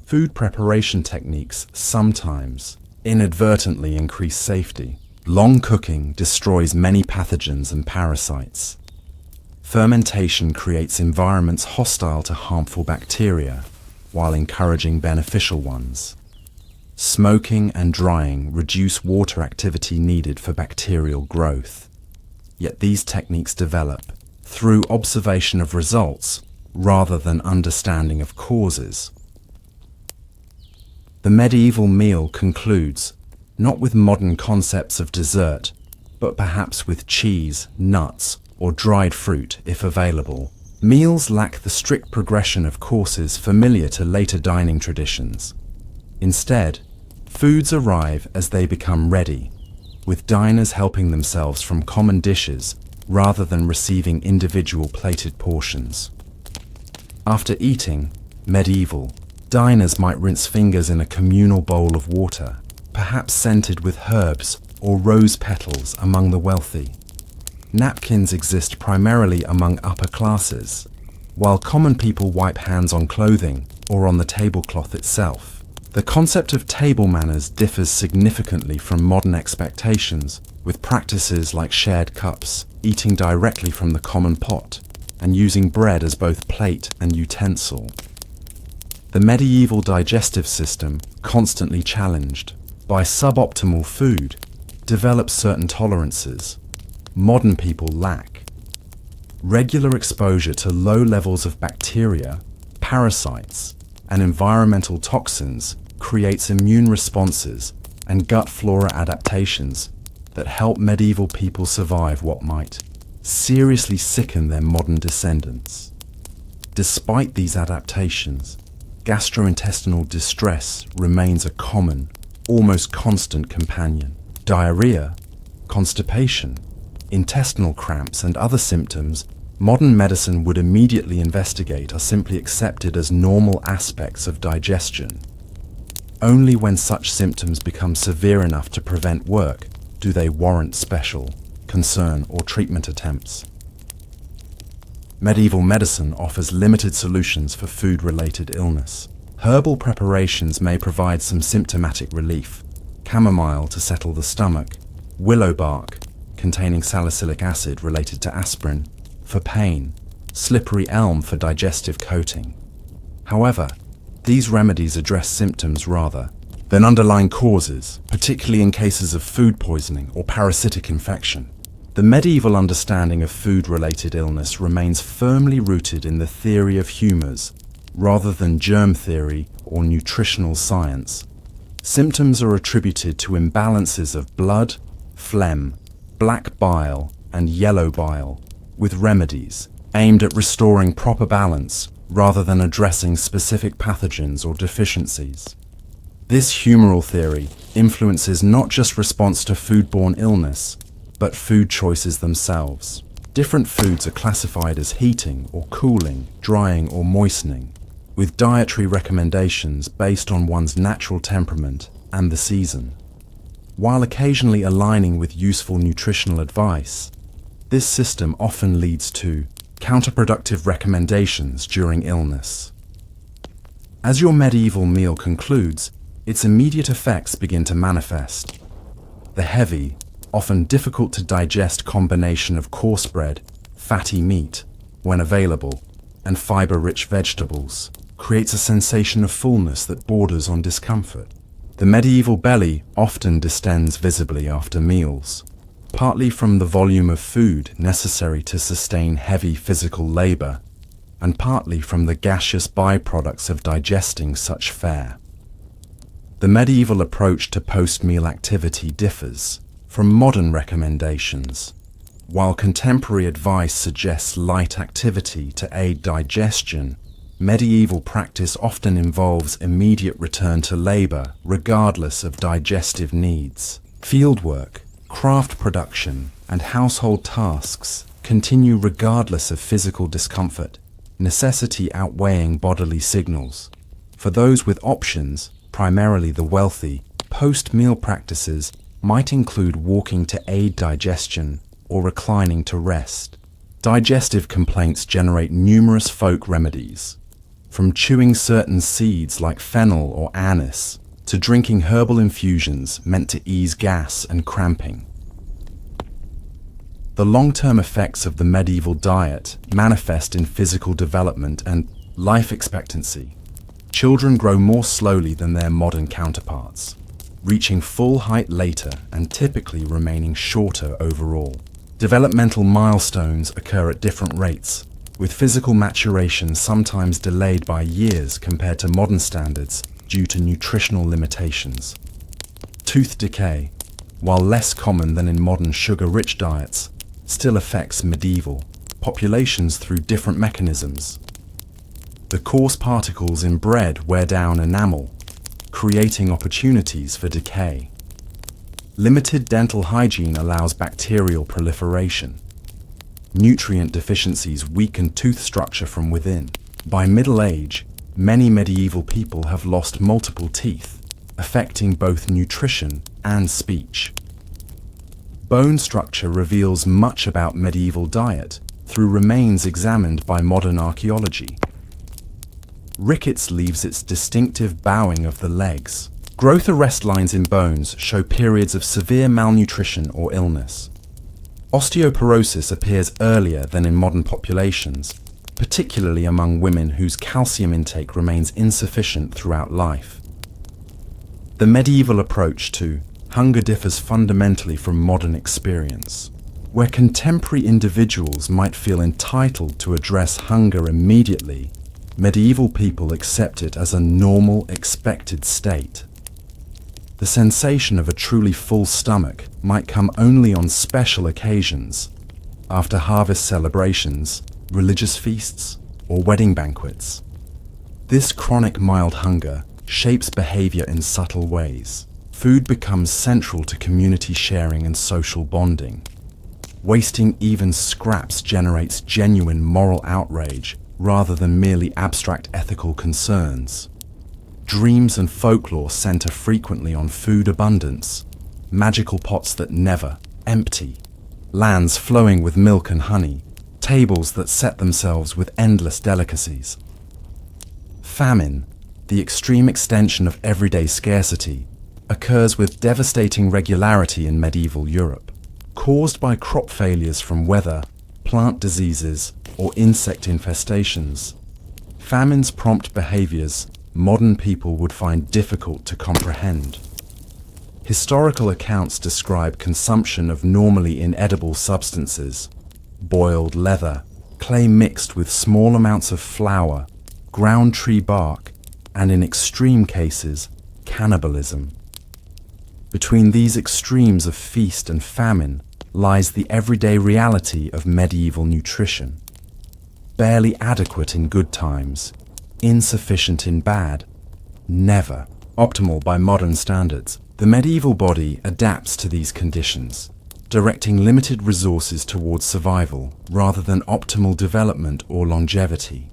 Food preparation techniques sometimes inadvertently increase safety. Long cooking destroys many pathogens and parasites. Fermentation creates environments hostile to harmful bacteria, while encouraging beneficial ones. Smoking and drying reduce water activity needed for bacterial growth. Yet these techniques develop through observation of results rather than understanding of causes. The medieval meal concludes not with modern concepts of dessert, but perhaps with cheese, nuts, or dried fruit if available. Meals lack the strict progression of courses familiar to later dining traditions. Instead, foods arrive as they become ready, with diners helping themselves from common dishes rather than receiving individual plated portions. After eating, medieval diners might rinse fingers in a communal bowl of water, perhaps scented with herbs or rose petals among the wealthy. Napkins exist primarily among upper classes, while common people wipe hands on clothing or on the tablecloth itself. The concept of table manners differs significantly from modern expectations, with practices like shared cups, eating directly from the common pot, and using bread as both plate and utensil. The medieval digestive system, constantly challenged by suboptimal food, develops certain tolerances modern people lack. Regular exposure to low levels of bacteria, parasites, and environmental toxins creates immune responses and gut flora adaptations that help medieval people survive what might seriously sicken their modern descendants. Despite these adaptations, gastrointestinal distress remains a common, almost constant companion. Diarrhea, constipation, intestinal cramps, and other symptoms modern medicine would immediately investigate are simply accepted as normal aspects of digestion. Only when such symptoms become severe enough to prevent work do they warrant special concern or treatment attempts. Medieval medicine offers limited solutions for food-related illness. Herbal preparations may provide some symptomatic relief. Chamomile to settle the stomach, willow bark containing salicylic acid related to aspirin for pain, slippery elm for digestive coating. However, these remedies address symptoms rather than underlying causes, particularly in cases of food poisoning or parasitic infection. The medieval understanding of food-related illness remains firmly rooted in the theory of humours rather than germ theory or nutritional science. Symptoms are attributed to imbalances of blood, phlegm, black bile, and yellow bile, with remedies aimed at restoring proper balance rather than addressing specific pathogens or deficiencies. This humoral theory influences not just response to foodborne illness, but food choices themselves. Different foods are classified as heating or cooling, drying or moistening, with dietary recommendations based on one's natural temperament and the season. While occasionally aligning with useful nutritional advice, this system often leads to counterproductive recommendations during illness. As your medieval meal concludes, its immediate effects begin to manifest. The heavy, often difficult to digest combination of coarse bread, fatty meat, when available, and fiber-rich vegetables creates a sensation of fullness that borders on discomfort. The medieval belly often distends visibly after meals, partly from the volume of food necessary to sustain heavy physical labor, and partly from the gaseous byproducts of digesting such fare. The medieval approach to post-meal activity differs from modern recommendations. While contemporary advice suggests light activity to aid digestion, medieval practice often involves immediate return to labor regardless of digestive needs. Fieldwork, craft production, and household tasks continue regardless of physical discomfort, necessity outweighing bodily signals. For those with options, primarily the wealthy, post-meal practices might include walking to aid digestion or reclining to rest. Digestive complaints generate numerous folk remedies, from chewing certain seeds like fennel or anise to drinking herbal infusions meant to ease gas and cramping. The long-term effects of the medieval diet manifest in physical development and life expectancy. Children grow more slowly than their modern counterparts, reaching full height later and typically remaining shorter overall. Developmental milestones occur at different rates, with physical maturation sometimes delayed by years compared to modern standards due to nutritional limitations. Tooth decay, while less common than in modern sugar-rich diets, still affects medieval populations through different mechanisms. The coarse particles in bread wear down enamel, creating opportunities for decay. Limited dental hygiene allows bacterial proliferation. Nutrient deficiencies weaken tooth structure from within. By middle age, many medieval people have lost multiple teeth, affecting both nutrition and speech. Bone structure reveals much about medieval diet through remains examined by modern archaeology. Rickets leaves its distinctive bowing of the legs. Growth arrest lines in bones show periods of severe malnutrition or illness. Osteoporosis appears earlier than in modern populations, particularly among women whose calcium intake remains insufficient throughout life. The medieval approach to hunger differs fundamentally from modern experience. Where contemporary individuals might feel entitled to address hunger immediately, medieval people accept it as a normal, expected state. The sensation of a truly full stomach might come only on special occasions, after harvest celebrations, religious feasts, or wedding banquets. This chronic mild hunger shapes behavior in subtle ways. Food becomes central to community sharing and social bonding. Wasting even scraps generates genuine moral outrage rather than merely abstract ethical concerns. Dreams and folklore center frequently on food abundance, magical pots that never empty, lands flowing with milk and honey, tables that set themselves with endless delicacies. Famine, the extreme extension of everyday scarcity, occurs with devastating regularity in medieval Europe. Caused by crop failures from weather, plant diseases, or insect infestations, famines prompt behaviors modern people would find difficult to comprehend. Historical accounts describe consumption of normally inedible substances, boiled leather, clay mixed with small amounts of flour, ground tree bark, and in extreme cases, cannibalism. Between these extremes of feast and famine lies the everyday reality of medieval nutrition. Barely adequate in good times, insufficient in bad, never optimal by modern standards. The medieval body adapts to these conditions, directing limited resources towards survival rather than optimal development or longevity.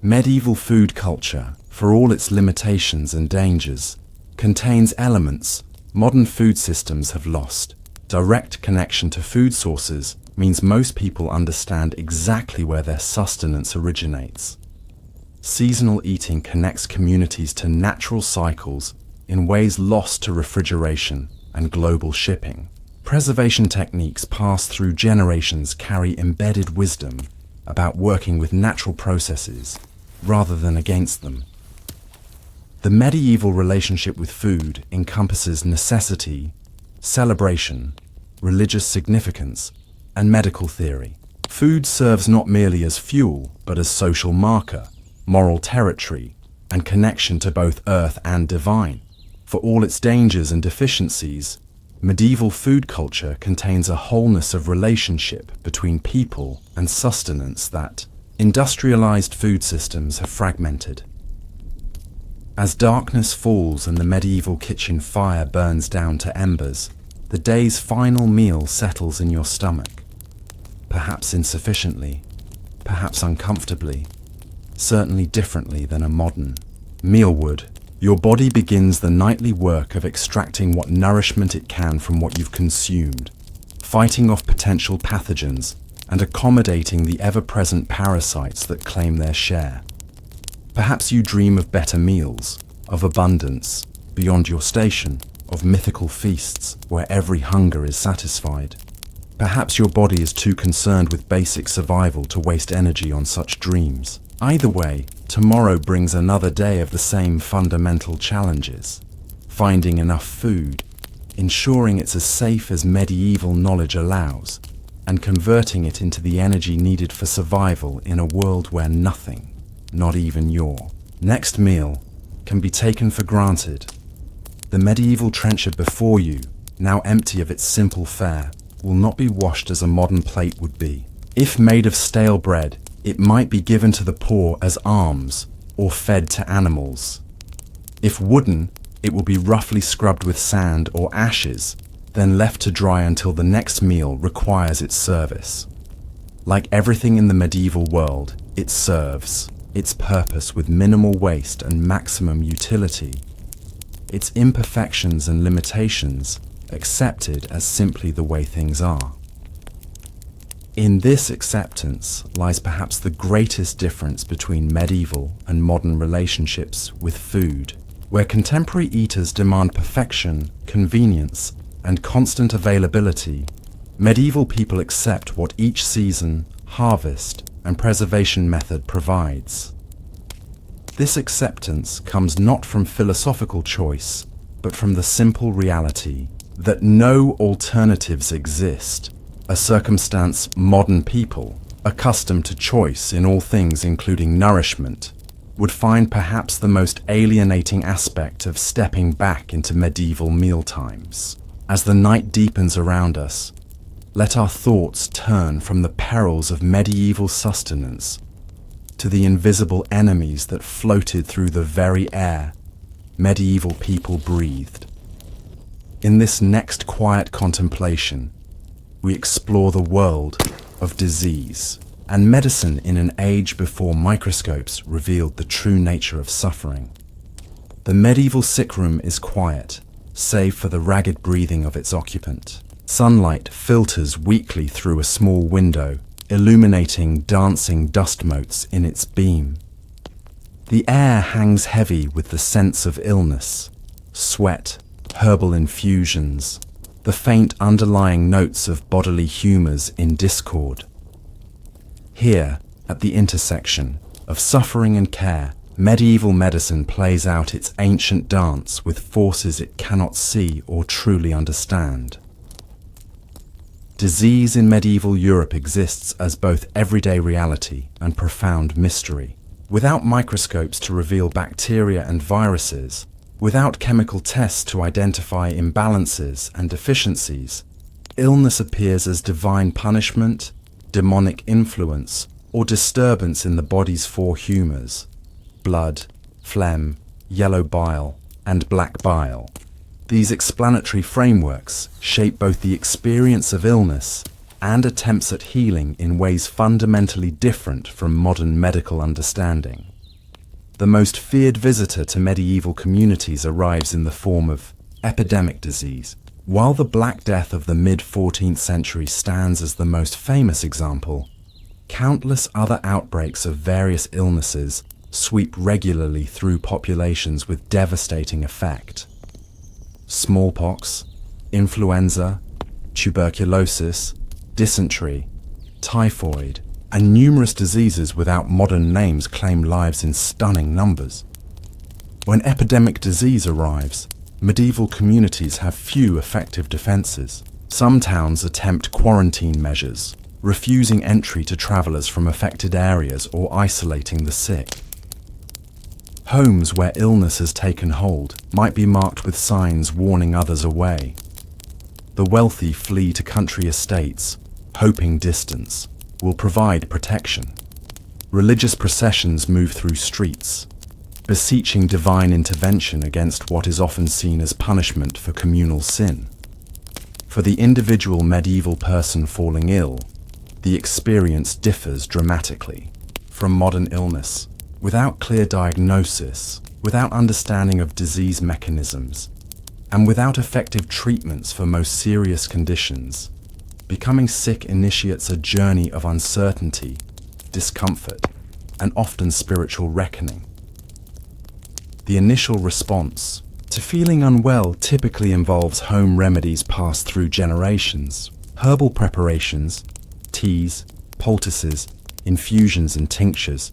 Medieval food culture, for all its limitations and dangers, contains elements modern food systems have lost. Direct connection to food sources means most people understand exactly where their sustenance originates. Seasonal eating connects communities to natural cycles in ways lost to refrigeration and global shipping. Preservation techniques passed through generations carry embedded wisdom about working with natural processes rather than against them. The medieval relationship with food encompasses necessity, celebration, religious significance, and medical theory. Food serves not merely as fuel, but as social marker, moral territory, and connection to both earth and divine. For all its dangers and deficiencies, medieval food culture contains a wholeness of relationship between people and sustenance that industrialized food systems have fragmented. As darkness falls and the medieval kitchen fire burns down to embers, the day's final meal settles in your stomach. Perhaps insufficiently, perhaps uncomfortably, certainly differently than a modern meal would. Your body begins the nightly work of extracting what nourishment it can from what you've consumed, fighting off potential pathogens and accommodating the ever-present parasites that claim their share. Perhaps you dream of better meals, of abundance, beyond your station, of mythical feasts where every hunger is satisfied. Perhaps your body is too concerned with basic survival to waste energy on such dreams. Either way, tomorrow brings another day of the same fundamental challenges. Finding enough food, ensuring it's as safe as medieval knowledge allows, and converting it into the energy needed for survival in a world where nothing, not even your next meal, can be taken for granted. The medieval trencher before you, now empty of its simple fare, will not be washed as a modern plate would be. If made of stale bread, it might be given to the poor as alms or fed to animals. If wooden, it will be roughly scrubbed with sand or ashes, then left to dry until the next meal requires its service. Like everything in the medieval world, it serves its purpose with minimal waste and maximum utility. Its imperfections and limitations accepted as simply the way things are. In this acceptance lies perhaps the greatest difference between medieval and modern relationships with food, where contemporary eaters demand perfection, convenience, and constant availability. Medieval people accept what each season, harvest, and preservation method provides. This acceptance comes not from philosophical choice, but from the simple reality that no alternatives exist, a circumstance modern people, accustomed to choice in all things including nourishment, would find perhaps the most alienating aspect of stepping back into medieval mealtimes. As the night deepens around us, let our thoughts turn from the perils of medieval sustenance to the invisible enemies that floated through the very air medieval people breathed. In this next quiet contemplation, we explore the world of disease and medicine in an age before microscopes revealed the true nature of suffering. The medieval sick room is quiet, save for the ragged breathing of its occupant. Sunlight filters weakly through a small window, illuminating dancing dust motes in its beam. The air hangs heavy with the sense of illness, sweat, herbal infusions, the faint underlying notes of bodily humours in discord. Here, at the intersection of suffering and care, medieval medicine plays out its ancient dance with forces it cannot see or truly understand. Disease in medieval Europe exists as both everyday reality and profound mystery. Without microscopes to reveal bacteria and viruses, without chemical tests to identify imbalances and deficiencies, illness appears as divine punishment, demonic influence, or disturbance in the body's four humours: blood, phlegm, yellow bile, and black bile. These explanatory frameworks shape both the experience of illness and attempts at healing in ways fundamentally different from modern medical understanding. The most feared visitor to medieval communities arrives in the form of epidemic disease. While the Black Death of the mid-14th century stands as the most famous example, countless other outbreaks of various illnesses sweep regularly through populations with devastating effect. Smallpox, influenza, tuberculosis, dysentery, typhoid, and numerous diseases without modern names claim lives in stunning numbers. When epidemic disease arrives, medieval communities have few effective defences. Some towns attempt quarantine measures, refusing entry to travellers from affected areas or isolating the sick. Homes where illness has taken hold might be marked with signs warning others away. The wealthy flee to country estates, hoping distance will provide protection. Religious processions move through streets, beseeching divine intervention against what is often seen as punishment for communal sin. For the individual medieval person falling ill, the experience differs dramatically. From modern illness, without clear diagnosis, without understanding of disease mechanisms, and without effective treatments for most serious conditions, becoming sick initiates a journey of uncertainty, discomfort, and often spiritual reckoning. The initial response to feeling unwell typically involves home remedies passed through generations. Herbal preparations, teas, poultices, infusions, and tinctures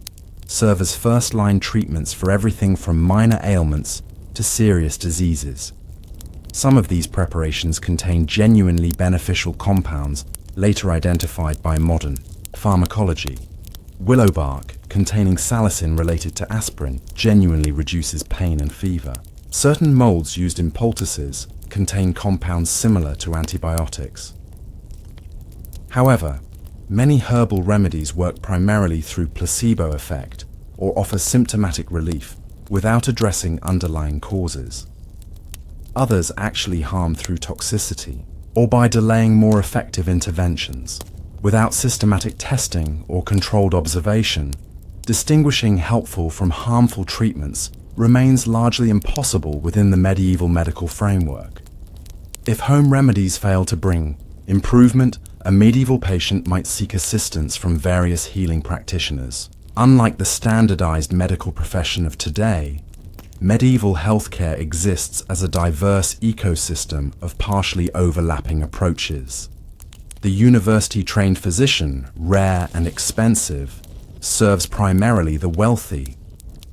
serve as first-line treatments for everything from minor ailments to serious diseases. Some of these preparations contain genuinely beneficial compounds later identified by modern pharmacology. Willow bark, containing salicin related to aspirin, genuinely reduces pain and fever. Certain molds used in poultices contain compounds similar to antibiotics. However, many herbal remedies work primarily through placebo effect or offer symptomatic relief without addressing underlying causes. Others actually harm through toxicity or by delaying more effective interventions. Without systematic testing or controlled observation, distinguishing helpful from harmful treatments remains largely impossible within the medieval medical framework. If home remedies fail to bring improvement, a medieval patient might seek assistance from various healing practitioners. Unlike the standardized medical profession of today, medieval healthcare exists as a diverse ecosystem of partially overlapping approaches. The university-trained physician, rare and expensive, serves primarily the wealthy.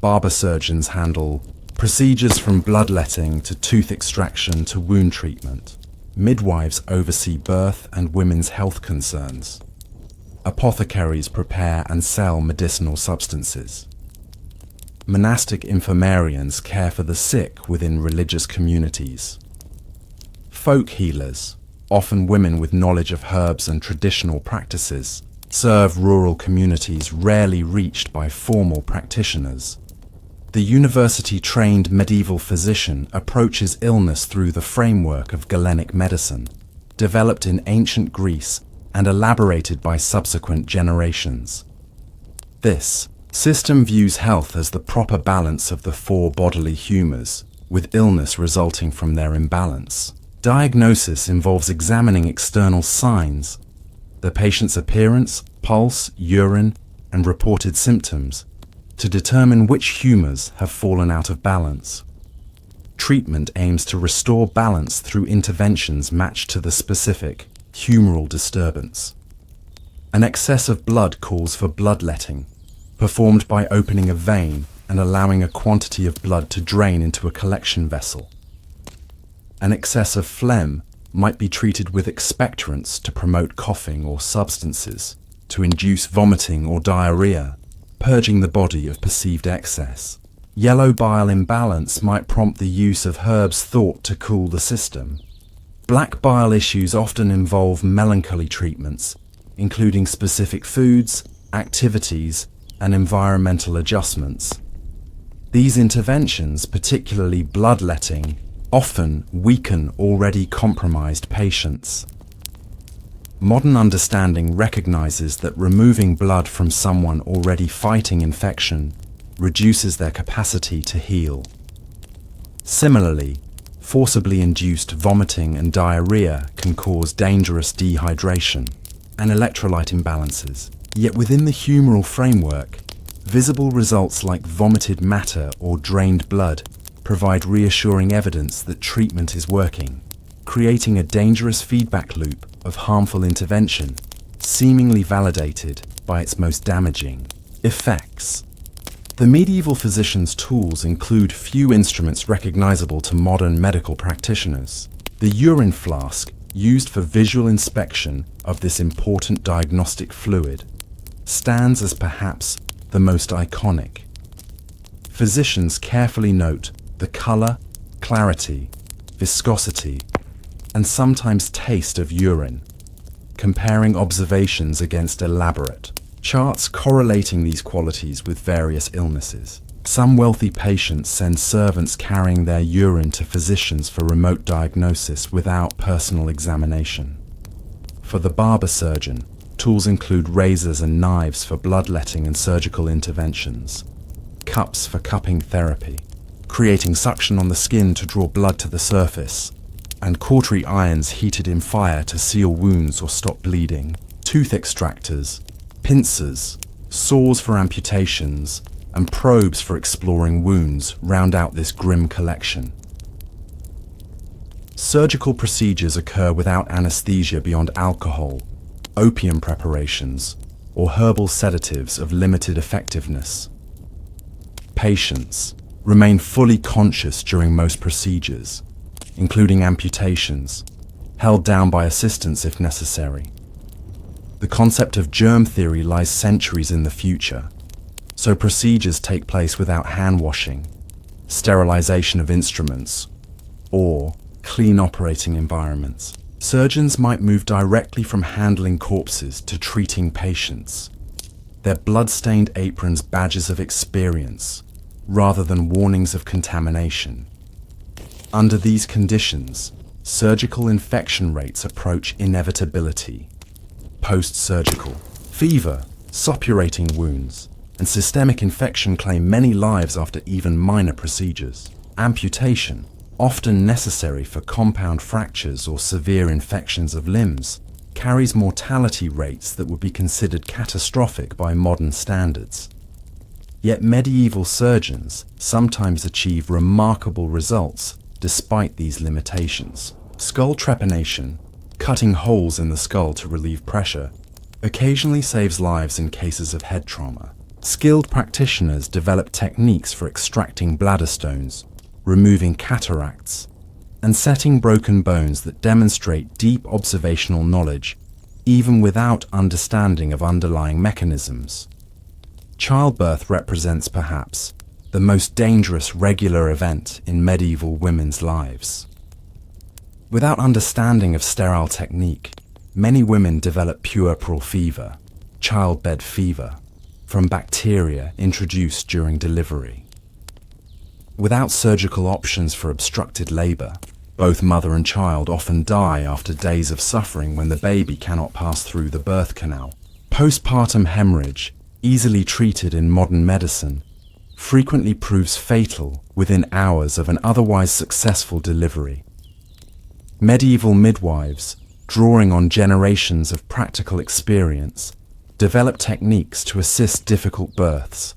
Barber surgeons handle procedures from bloodletting to tooth extraction to wound treatment. Midwives oversee birth and women's health concerns. Apothecaries prepare and sell medicinal substances. Monastic infirmarians care for the sick within religious communities. Folk healers, often women with knowledge of herbs and traditional practices, serve rural communities rarely reached by formal practitioners. The university-trained medieval physician approaches illness through the framework of Galenic medicine, developed in ancient Greece and elaborated by subsequent generations. This system views health as the proper balance of the four bodily humours, with illness resulting from their imbalance. Diagnosis involves examining external signs, the patient's appearance, pulse, urine, and reported symptoms, to determine which humours have fallen out of balance. Treatment aims to restore balance through interventions matched to the specific humoral disturbance. An excess of blood calls for bloodletting, performed by opening a vein and allowing a quantity of blood to drain into a collection vessel. An excess of phlegm might be treated with expectorants to promote coughing or substances, to induce vomiting or diarrhea, purging the body of perceived excess. Yellow bile imbalance might prompt the use of herbs thought to cool the system. Black bile issues often involve melancholy treatments, including specific foods, activities, and environmental adjustments. These interventions, particularly bloodletting, often weaken already compromised patients. Modern understanding recognizes that removing blood from someone already fighting infection reduces their capacity to heal. Similarly, forcibly induced vomiting and diarrhea can cause dangerous dehydration and electrolyte imbalances. Yet within the humoral framework, visible results like vomited matter or drained blood provide reassuring evidence that treatment is working, creating a dangerous feedback loop of harmful intervention, seemingly validated by its most damaging effects. The medieval physician's tools include few instruments recognizable to modern medical practitioners. The urine flask, used for visual inspection of this important diagnostic fluid, stands as perhaps the most iconic. Physicians carefully note the color, clarity, viscosity, and sometimes taste of urine, comparing observations against elaborate charts correlating these qualities with various illnesses. Some wealthy patients send servants carrying their urine to physicians for remote diagnosis without personal examination. For the barber surgeon, tools include razors and knives for bloodletting and surgical interventions, cups for cupping therapy, creating suction on the skin to draw blood to the surface, and cautery irons heated in fire to seal wounds or stop bleeding, tooth extractors, pincers, saws for amputations, and probes for exploring wounds round out this grim collection. Surgical procedures occur without anesthesia beyond alcohol, opium preparations, or herbal sedatives of limited effectiveness. Patients remain fully conscious during most procedures, including amputations, held down by assistants if necessary. The concept of germ theory lies centuries in the future, so procedures take place without hand washing, sterilization of instruments, or clean operating environments. Surgeons might move directly from handling corpses to treating patients, their blood-stained aprons badges of experience, rather than warnings of contamination. Under these conditions, surgical infection rates approach inevitability. Post-surgical fever, suppurating wounds, and systemic infection claim many lives after even minor procedures. Amputation, often necessary for compound fractures or severe infections of limbs, carries mortality rates that would be considered catastrophic by modern standards. Yet medieval surgeons sometimes achieve remarkable results despite these limitations. Skull trepanation, cutting holes in the skull to relieve pressure, occasionally saves lives in cases of head trauma. Skilled practitioners develop techniques for extracting bladder stones, removing cataracts, and setting broken bones that demonstrate deep observational knowledge, even without understanding of underlying mechanisms. Childbirth represents perhaps the most dangerous regular event in medieval women's lives. Without understanding of sterile technique, many women develop puerperal fever, childbed fever, from bacteria introduced during delivery. Without surgical options for obstructed labor, both mother and child often die after days of suffering when the baby cannot pass through the birth canal. Postpartum hemorrhage, easily treated in modern medicine, frequently proves fatal within hours of an otherwise successful delivery. Medieval midwives, drawing on generations of practical experience, developed techniques to assist difficult births.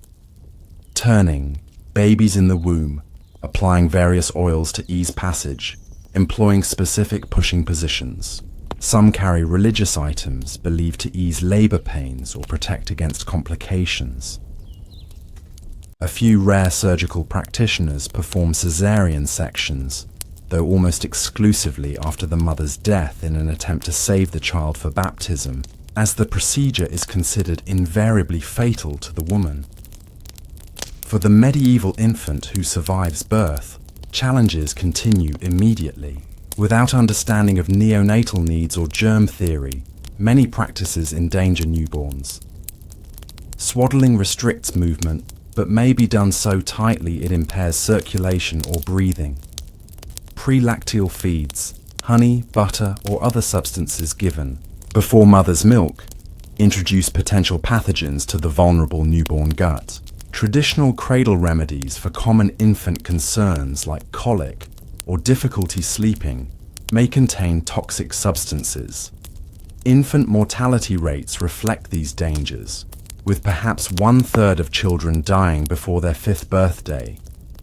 Turning babies in the womb, applying various oils to ease passage, employing specific pushing positions. Some carry religious items believed to ease labor pains or protect against complications. A few rare surgical practitioners perform cesarean sections, though almost exclusively after the mother's death in an attempt to save the child for baptism, as the procedure is considered invariably fatal to the woman. For the medieval infant who survives birth, challenges continue immediately. Without understanding of neonatal needs or germ theory, many practices endanger newborns. Swaddling restricts movement, but may be done so tightly it impairs circulation or breathing. Prelacteal feeds, honey, butter, or other substances given before mother's milk introduce potential pathogens to the vulnerable newborn gut. Traditional cradle remedies for common infant concerns like colic or difficulty sleeping may contain toxic substances. Infant mortality rates reflect these dangers, with perhaps 1/3 of children dying before their 5th birthday,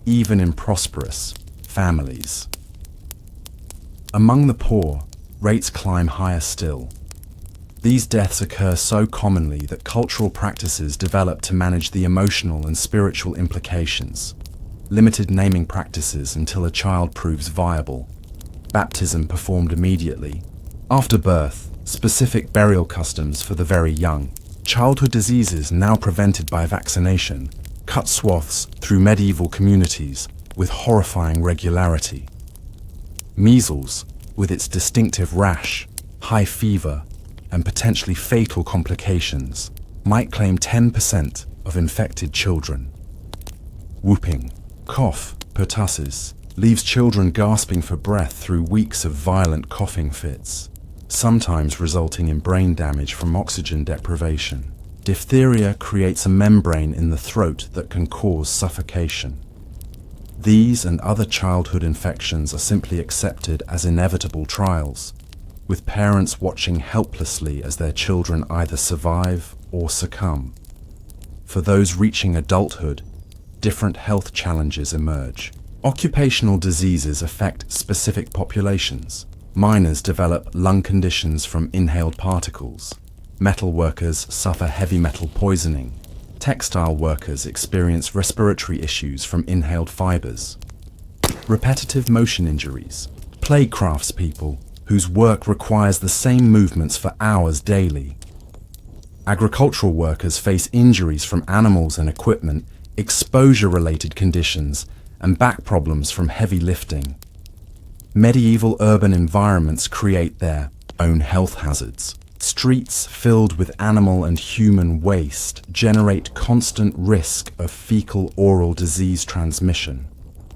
even in prosperous families. Among the poor, rates climb higher still. These deaths occur so commonly that cultural practices develop to manage the emotional and spiritual implications. Limited naming practices until a child proves viable. Baptism performed immediately. After birth, specific burial customs for the very young. Childhood diseases now prevented by vaccination cut swaths through medieval communities with horrifying regularity. Measles, with its distinctive rash, high fever, and potentially fatal complications, might claim 10% of infected children. Whooping, cough, pertussis, leaves children gasping for breath through weeks of violent coughing fits, sometimes resulting in brain damage from oxygen deprivation. Diphtheria creates a membrane in the throat that can cause suffocation. These and other childhood infections are simply accepted as inevitable trials, with parents watching helplessly as their children either survive or succumb. For those reaching adulthood, different health challenges emerge. Occupational diseases affect specific populations. Miners develop lung conditions from inhaled particles. Metal workers suffer heavy metal poisoning. Textile workers experience respiratory issues from inhaled fibers. Repetitive motion injuries plague craftspeople whose work requires the same movements for hours daily. Agricultural workers face injuries from animals and equipment, exposure-related conditions, and back problems from heavy lifting. Medieval urban environments create their own health hazards. Streets filled with animal and human waste generate constant risk of fecal-oral disease transmission.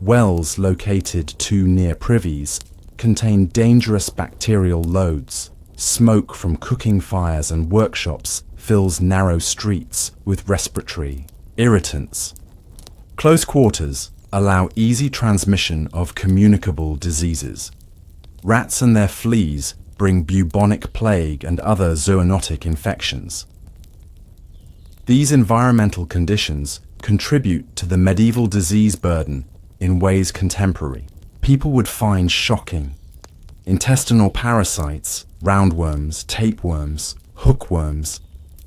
Wells located too near privies contain dangerous bacterial loads. Smoke from cooking fires and workshops fills narrow streets with respiratory irritants. Close quarters allow easy transmission of communicable diseases. Rats and their fleas bring bubonic plague and other zoonotic infections. These environmental conditions contribute to the medieval disease burden in ways contemporary people would find shocking. Intestinal parasites, roundworms, tapeworms, hookworms,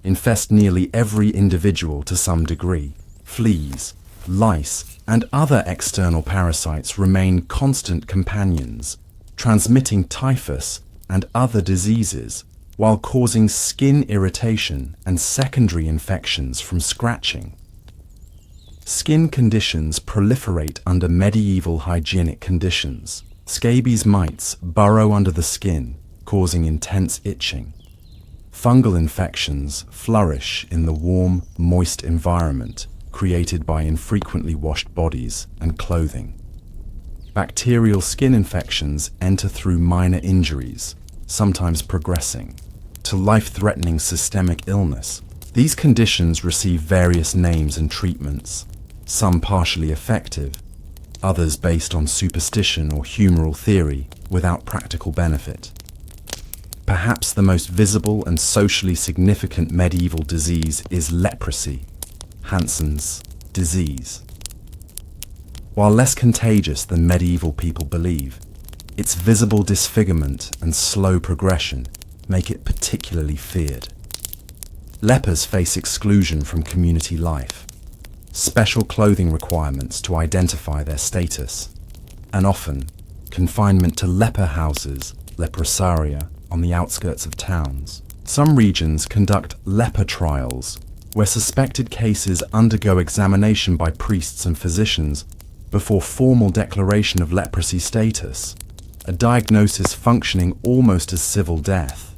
infest nearly every individual to some degree. Fleas, lice, and other external parasites remain constant companions, transmitting typhus and other diseases while causing skin irritation and secondary infections from scratching. Skin conditions proliferate under medieval hygienic conditions. Scabies mites burrow under the skin, causing intense itching. Fungal infections flourish in the warm, moist environment created by infrequently washed bodies and clothing. Bacterial skin infections enter through minor injuries, sometimes progressing, to life-threatening systemic illness. These conditions receive various names and treatments, some partially effective, others based on superstition or humoral theory without practical benefit. Perhaps the most visible and socially significant medieval disease is leprosy, Hansen's disease. While less contagious than medieval people believe, its visible disfigurement and slow progression make it particularly feared. Lepers face exclusion from community life, special clothing requirements to identify their status, and often confinement to leper houses, leprosaria, on the outskirts of towns. Some regions conduct leper trials, where suspected cases undergo examination by priests and physicians before formal declaration of leprosy status, a diagnosis functioning almost as civil death.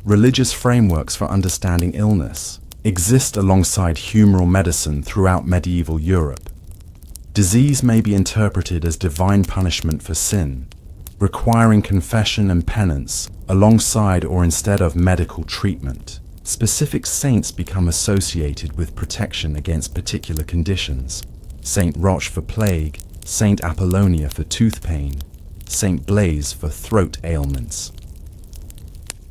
Religious frameworks for understanding illness exist alongside humoral medicine throughout medieval Europe. Disease may be interpreted as divine punishment for sin, requiring confession and penance alongside or instead of medical treatment. Specific saints become associated with protection against particular conditions. Saint Roch for plague, Saint Apollonia for tooth pain, Saint Blaise for throat ailments.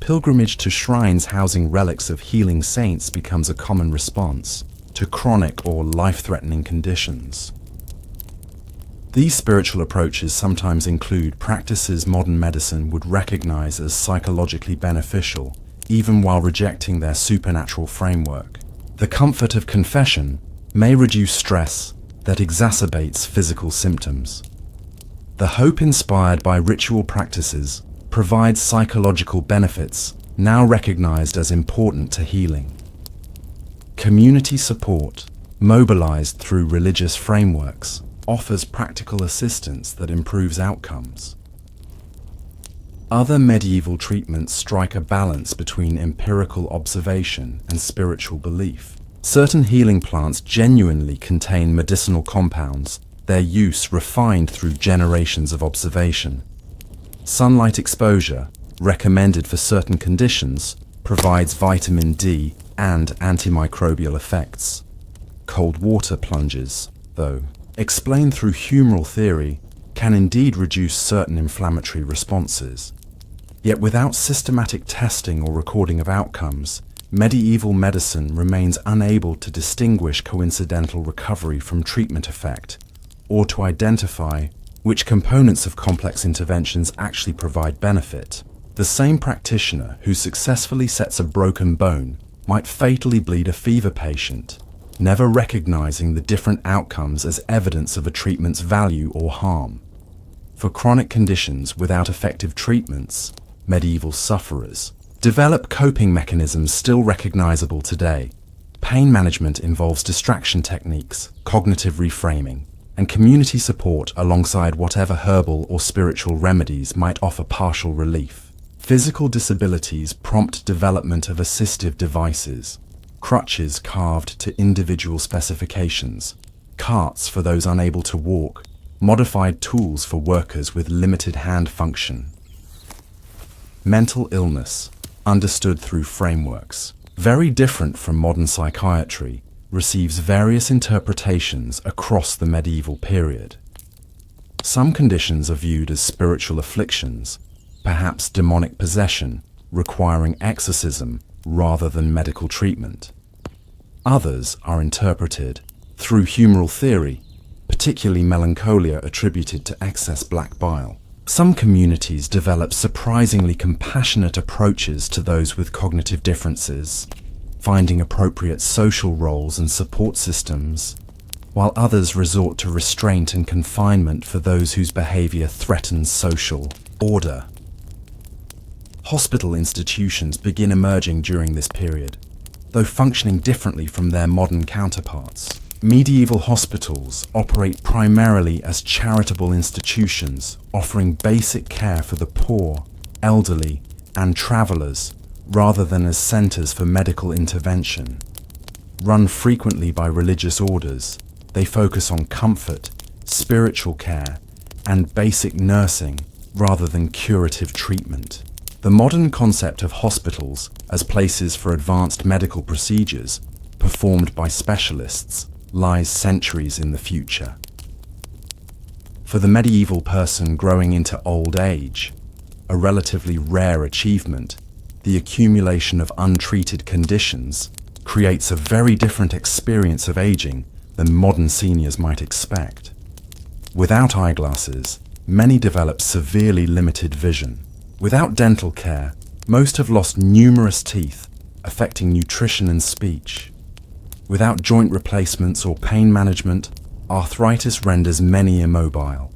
Pilgrimage to shrines housing relics of healing saints becomes a common response to chronic or life-threatening conditions. These spiritual approaches sometimes include practices modern medicine would recognize as psychologically beneficial, even while rejecting their supernatural framework. The comfort of confession may reduce stress that exacerbates physical symptoms. The hope inspired by ritual practices provides psychological benefits now recognized as important to healing. Community support, mobilized through religious frameworks, offers practical assistance that improves outcomes. Other medieval treatments strike a balance between empirical observation and spiritual belief. Certain healing plants genuinely contain medicinal compounds, their use refined through generations of observation. Sunlight exposure, recommended for certain conditions, provides vitamin D and antimicrobial effects. Cold water plunges, though, explained through humoral theory, can indeed reduce certain inflammatory responses. Yet without systematic testing or recording of outcomes, medieval medicine remains unable to distinguish coincidental recovery from treatment effect, or to identify which components of complex interventions actually provide benefit. The same practitioner who successfully sets a broken bone might fatally bleed a fever patient, never recognizing the different outcomes as evidence of a treatment's value or harm. For chronic conditions without effective treatments, medieval sufferers develop coping mechanisms still recognizable today. Pain management involves distraction techniques, cognitive reframing, and community support alongside whatever herbal or spiritual remedies might offer partial relief. Physical disabilities prompt development of assistive devices, crutches carved to individual specifications, carts for those unable to walk, modified tools for workers with limited hand function. Mental illness, understood through frameworks, very different from modern psychiatry, receives various interpretations across the medieval period. Some conditions are viewed as spiritual afflictions, perhaps demonic possession, requiring exorcism rather than medical treatment. Others are interpreted through humoral theory, particularly melancholia attributed to excess black bile. Some communities develop surprisingly compassionate approaches to those with cognitive differences, finding appropriate social roles and support systems, while others resort to restraint and confinement for those whose behavior threatens social order. Hospital institutions begin emerging during this period, though functioning differently from their modern counterparts. Medieval hospitals operate primarily as charitable institutions, offering basic care for the poor, elderly, and travelers, rather than as centers for medical intervention. Run frequently by religious orders, they focus on comfort, spiritual care, and basic nursing rather than curative treatment. The modern concept of hospitals as places for advanced medical procedures performed by specialists lies centuries in the future. For the medieval person growing into old age, a relatively rare achievement, the accumulation of untreated conditions creates a very different experience of aging than modern seniors might expect. Without eyeglasses, many develop severely limited vision. Without dental care, most have lost numerous teeth, affecting nutrition and speech. Without joint replacements or pain management, arthritis renders many immobile.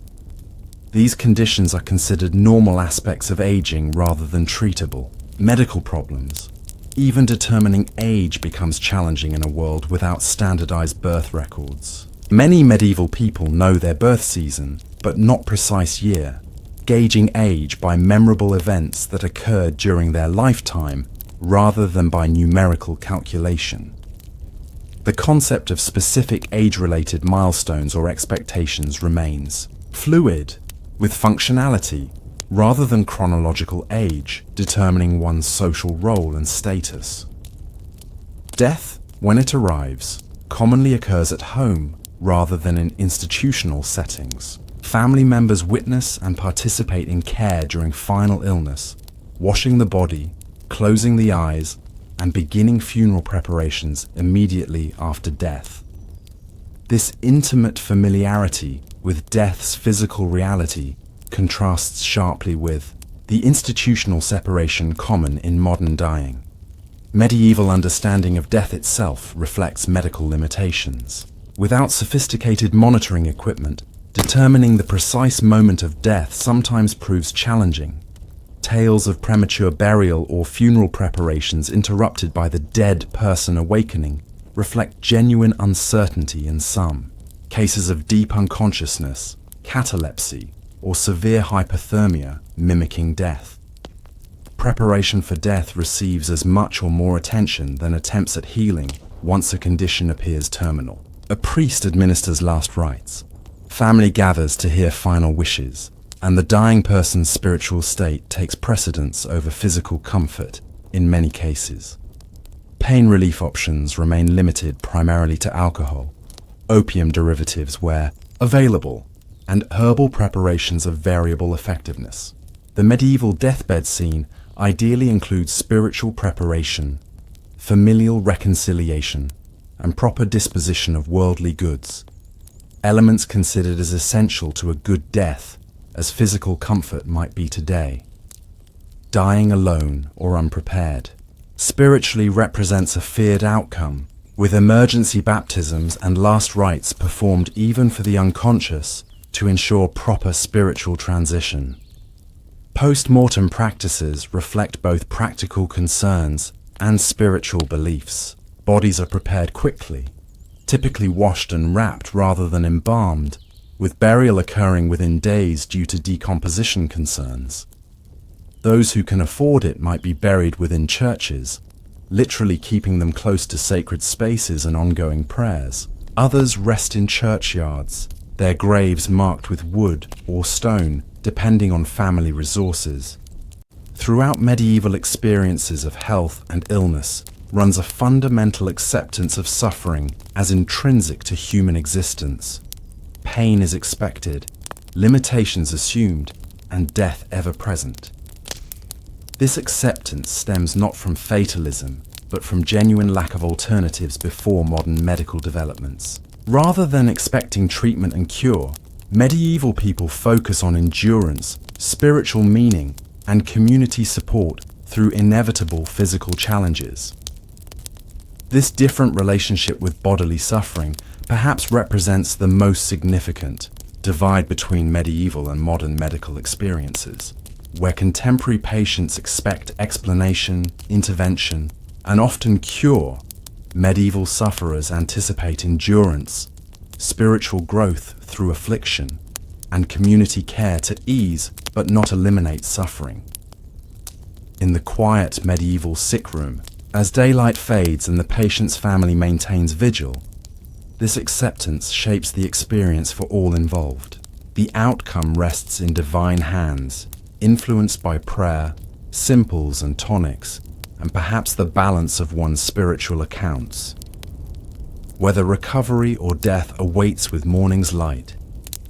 These conditions are considered normal aspects of aging rather than treatable. Medical problems. Even determining age becomes challenging in a world without standardized birth records. Many medieval people know their birth season, but not precise year, gauging age by memorable events that occurred during their lifetime rather than by numerical calculation. The concept of specific age-related milestones or expectations remains fluid, with functionality rather than chronological age determining one's social role and status. Death, when it arrives, commonly occurs at home rather than in institutional settings. Family members witness and participate in care during final illness, washing the body, closing the eyes, and beginning funeral preparations immediately after death. This intimate familiarity with death's physical reality contrasts sharply with the institutional separation common in modern dying. Medieval understanding of death itself reflects medical limitations. Without sophisticated monitoring equipment, determining the precise moment of death sometimes proves challenging. Tales of premature burial or funeral preparations interrupted by the dead person awakening reflect genuine uncertainty in some. Cases of deep unconsciousness, catalepsy, or severe hypothermia mimicking death. Preparation for death receives as much or more attention than attempts at healing once a condition appears terminal. A priest administers last rites. Family gathers to hear final wishes, and the dying person's spiritual state takes precedence over physical comfort in many cases. Pain relief options remain limited primarily to alcohol, opium derivatives where available, and herbal preparations of variable effectiveness. The medieval deathbed scene ideally includes spiritual preparation, familial reconciliation, and proper disposition of worldly goods, elements considered as essential to a good death as physical comfort might be today. Dying alone or unprepared spiritually represents a feared outcome, with emergency baptisms and last rites performed even for the unconscious to ensure proper spiritual transition. Post-mortem practices reflect both practical concerns and spiritual beliefs. Bodies are prepared quickly, typically washed and wrapped rather than embalmed, with burial occurring within days due to decomposition concerns. Those who can afford it might be buried within churches, literally keeping them close to sacred spaces and ongoing prayers. Others rest in churchyards, their graves marked with wood or stone, depending on family resources. Throughout medieval experiences of health and illness runs a fundamental acceptance of suffering as intrinsic to human existence. Pain is expected, limitations assumed, and death ever present. This acceptance stems not from fatalism, but from genuine lack of alternatives before modern medical developments. Rather than expecting treatment and cure, medieval people focus on endurance, spiritual meaning, and community support through inevitable physical challenges. This different relationship with bodily suffering perhaps represents the most significant divide between medieval and modern medical experiences, where contemporary patients expect explanation, intervention, and often cure. Medieval sufferers anticipate endurance, spiritual growth through affliction, and community care to ease but not eliminate suffering. In the quiet medieval sick room, as daylight fades and the patient's family maintains vigil, this acceptance shapes the experience for all involved. The outcome rests in divine hands, influenced by prayer, simples and tonics, and perhaps the balance of one's spiritual accounts. Whether recovery or death awaits with morning's light,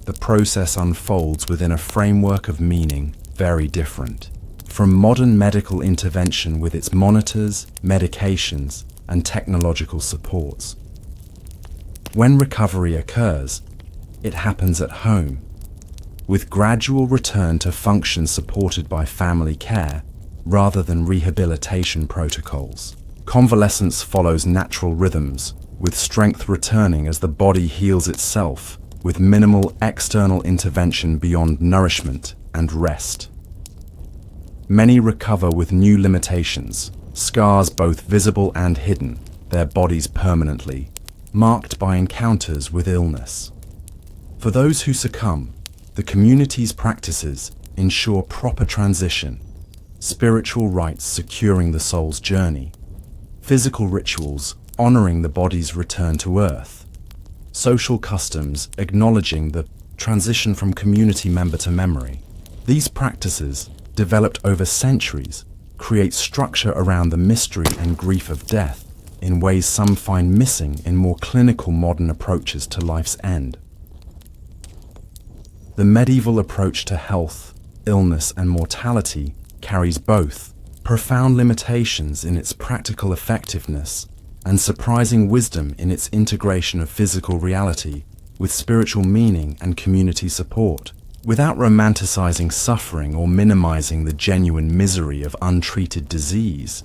the process unfolds within a framework of meaning very different from modern medical intervention with its monitors, medications, and technological supports. When recovery occurs, it happens at home, with gradual return to function supported by family care rather than rehabilitation protocols. Convalescence follows natural rhythms, with strength returning as the body heals itself, with minimal external intervention beyond nourishment and rest. Many recover with new limitations, scars both visible and hidden, their bodies permanently, marked by encounters with illness. For those who succumb, the community's practices ensure proper transition, spiritual rites securing the soul's journey, physical rituals honoring the body's return to earth, social customs acknowledging the transition from community member to memory. These practices, developed over centuries, create structure around the mystery and grief of death in ways some find missing in more clinical modern approaches to life's end. The medieval approach to health, illness, and mortality carries both profound limitations in its practical effectiveness and surprising wisdom in its integration of physical reality with spiritual meaning and community support. Without romanticizing suffering or minimizing the genuine misery of untreated disease,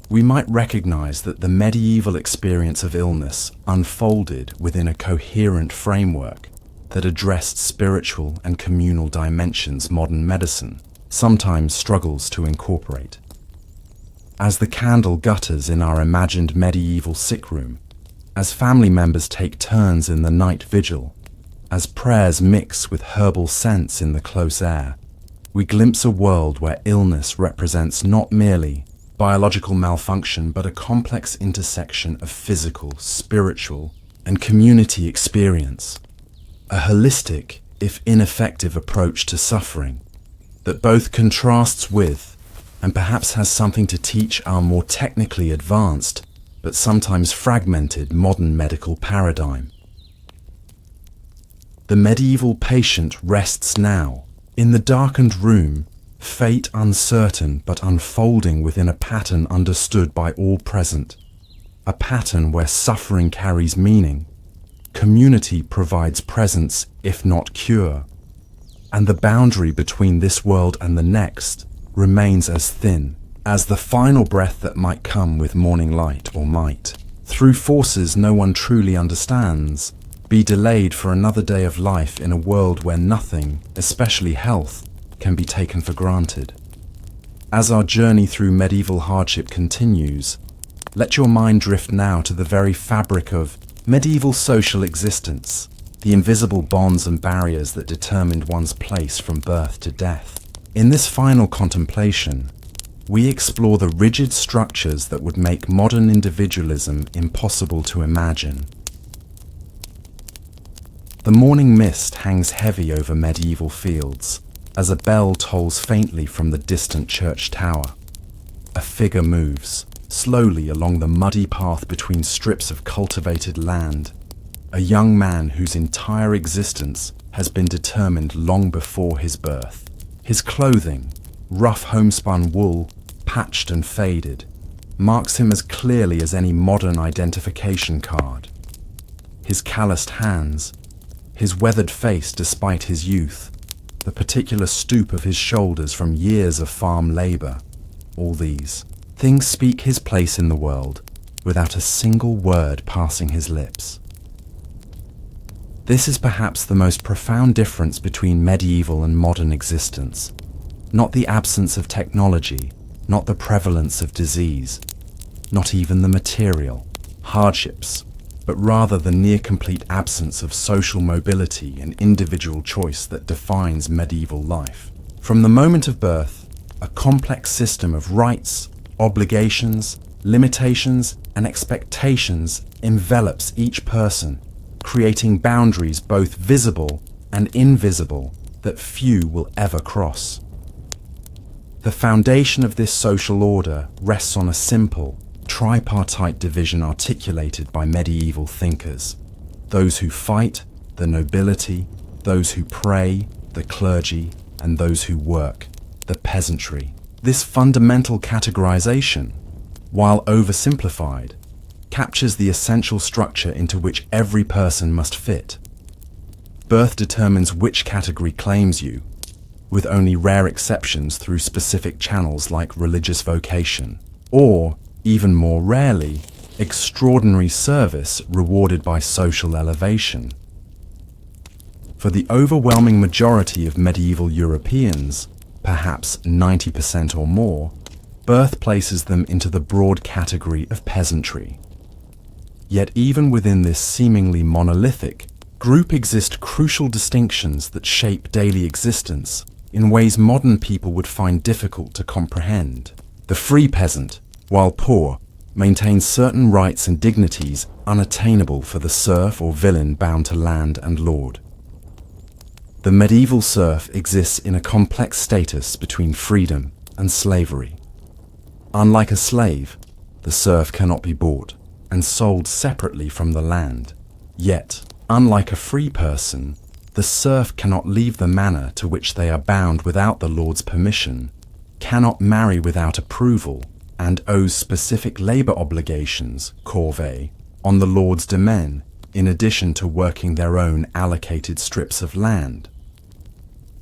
we might recognize that the medieval experience of illness unfolded within a coherent framework that addressed spiritual and communal dimensions modern medicine sometimes struggles to incorporate. As the candle gutters in our imagined medieval sick room, as family members take turns in the night vigil, as prayers mix with herbal scents in the close air, we glimpse a world where illness represents not merely biological malfunction but a complex intersection of physical, spiritual, and community experience. A holistic, if ineffective, approach to suffering that both contrasts with and perhaps has something to teach our more technically advanced but sometimes fragmented modern medical paradigm. The medieval patient rests now, in the darkened room, fate uncertain but unfolding within a pattern understood by all present, a pattern where suffering carries meaning, community provides presence if not cure, and the boundary between this world and the next remains as thin as the final breath that might come with morning light or might, through forces no one truly understands, be delayed for another day of life in a world where nothing, especially health, can be taken for granted. As our journey through medieval hardship continues, let your mind drift now to the very fabric of medieval social existence, the invisible bonds and barriers that determined one's place from birth to death. In this final contemplation, we explore the rigid structures that would make modern individualism impossible to imagine. The morning mist hangs heavy over medieval fields as a bell tolls faintly from the distant church tower. A figure moves, slowly along the muddy path between strips of cultivated land, a young man whose entire existence has been determined long before his birth. His clothing, rough homespun wool, patched and faded, marks him as clearly as any modern identification card. His calloused hands, his weathered face despite his youth, the particular stoop of his shoulders from years of farm labor, all these things speak his place in the world without a single word passing his lips. This is perhaps the most profound difference between medieval and modern existence. Not the absence of technology, not the prevalence of disease, not even the material hardships, but rather the near-complete absence of social mobility and individual choice that defines medieval life. From the moment of birth, A complex system of rights, obligations, limitations, and expectations envelops each person, creating boundaries both visible and invisible that few will ever cross. The foundation of this social order rests on a simple, tripartite division articulated by medieval thinkers: those who fight, the nobility; those who pray, the clergy; and those who work, the peasantry. This fundamental categorization, while oversimplified, captures the essential structure into which every person must fit. Birth determines which category claims you, with only rare exceptions through specific channels like religious vocation, or, even more rarely, extraordinary service rewarded by social elevation. For the overwhelming majority of medieval Europeans, perhaps 90% or more, birth places them into the broad category of peasantry. Yet even within this seemingly monolithic group exist crucial distinctions that shape daily existence in ways modern people would find difficult to comprehend. The free peasant, while poor, maintains certain rights and dignities unattainable for the serf or villein bound to land and lord. The medieval serf exists in a complex status between freedom and slavery. Unlike a slave, the serf cannot be bought and sold separately from the land. Yet, unlike a free person, the serf cannot leave the manor to which they are bound without the lord's permission, cannot marry without approval, and owes specific labor obligations, corvée, on the lord's domain, in addition to working their own allocated strips of land.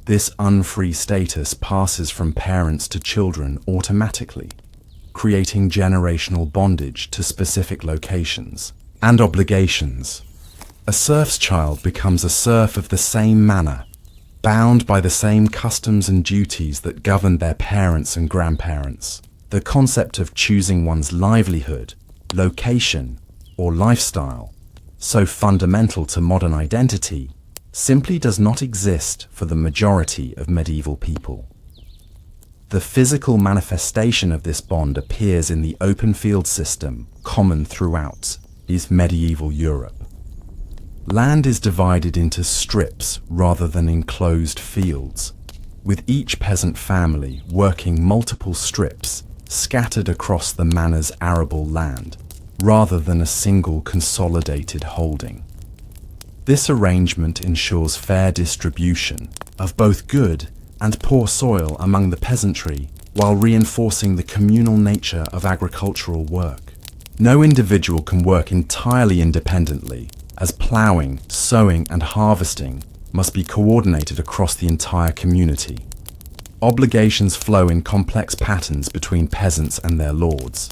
This unfree status passes from parents to children automatically, creating generational bondage to specific locations and obligations. A serf's child becomes a serf of the same manner, bound by the same customs and duties that governed their parents and grandparents. The concept of choosing one's livelihood, location, or lifestyle, so fundamental to modern identity, simply does not exist for the majority of medieval people. The physical manifestation of this bond appears in the open field system common throughout medieval Europe. Land is divided into strips rather than enclosed fields, with each peasant family working multiple strips scattered across the manor's arable land, rather than a single consolidated holding. This arrangement ensures fair distribution of both good and poor soil among the peasantry, while reinforcing the communal nature of agricultural work. No individual can work entirely independently, as ploughing, sowing, and harvesting must be coordinated across the entire community. Obligations flow in complex patterns between peasants and their lords.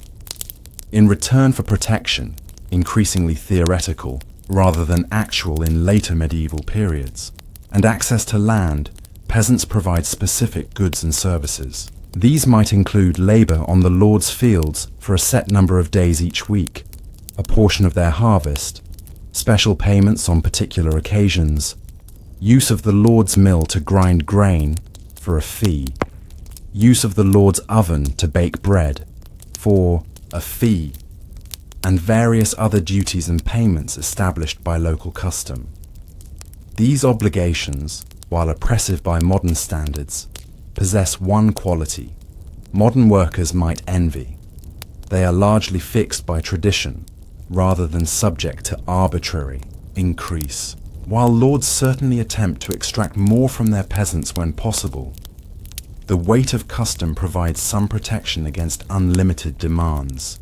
In return for protection, increasingly theoretical rather than actual in later medieval periods, and access to land, peasants provide specific goods and services. These might include labor on the lord's fields for a set number of days each week, a portion of their harvest, special payments on particular occasions, use of the lord's mill to grind grain for a fee, use of the lord's oven to bake bread for a fee, and various other duties and payments established by local custom. These obligations, while oppressive by modern standards, possess one quality modern workers might envy. They are largely fixed by tradition, rather than subject to arbitrary increase. While lords certainly attempt to extract more from their peasants when possible, the weight of custom provides some protection against unlimited demands.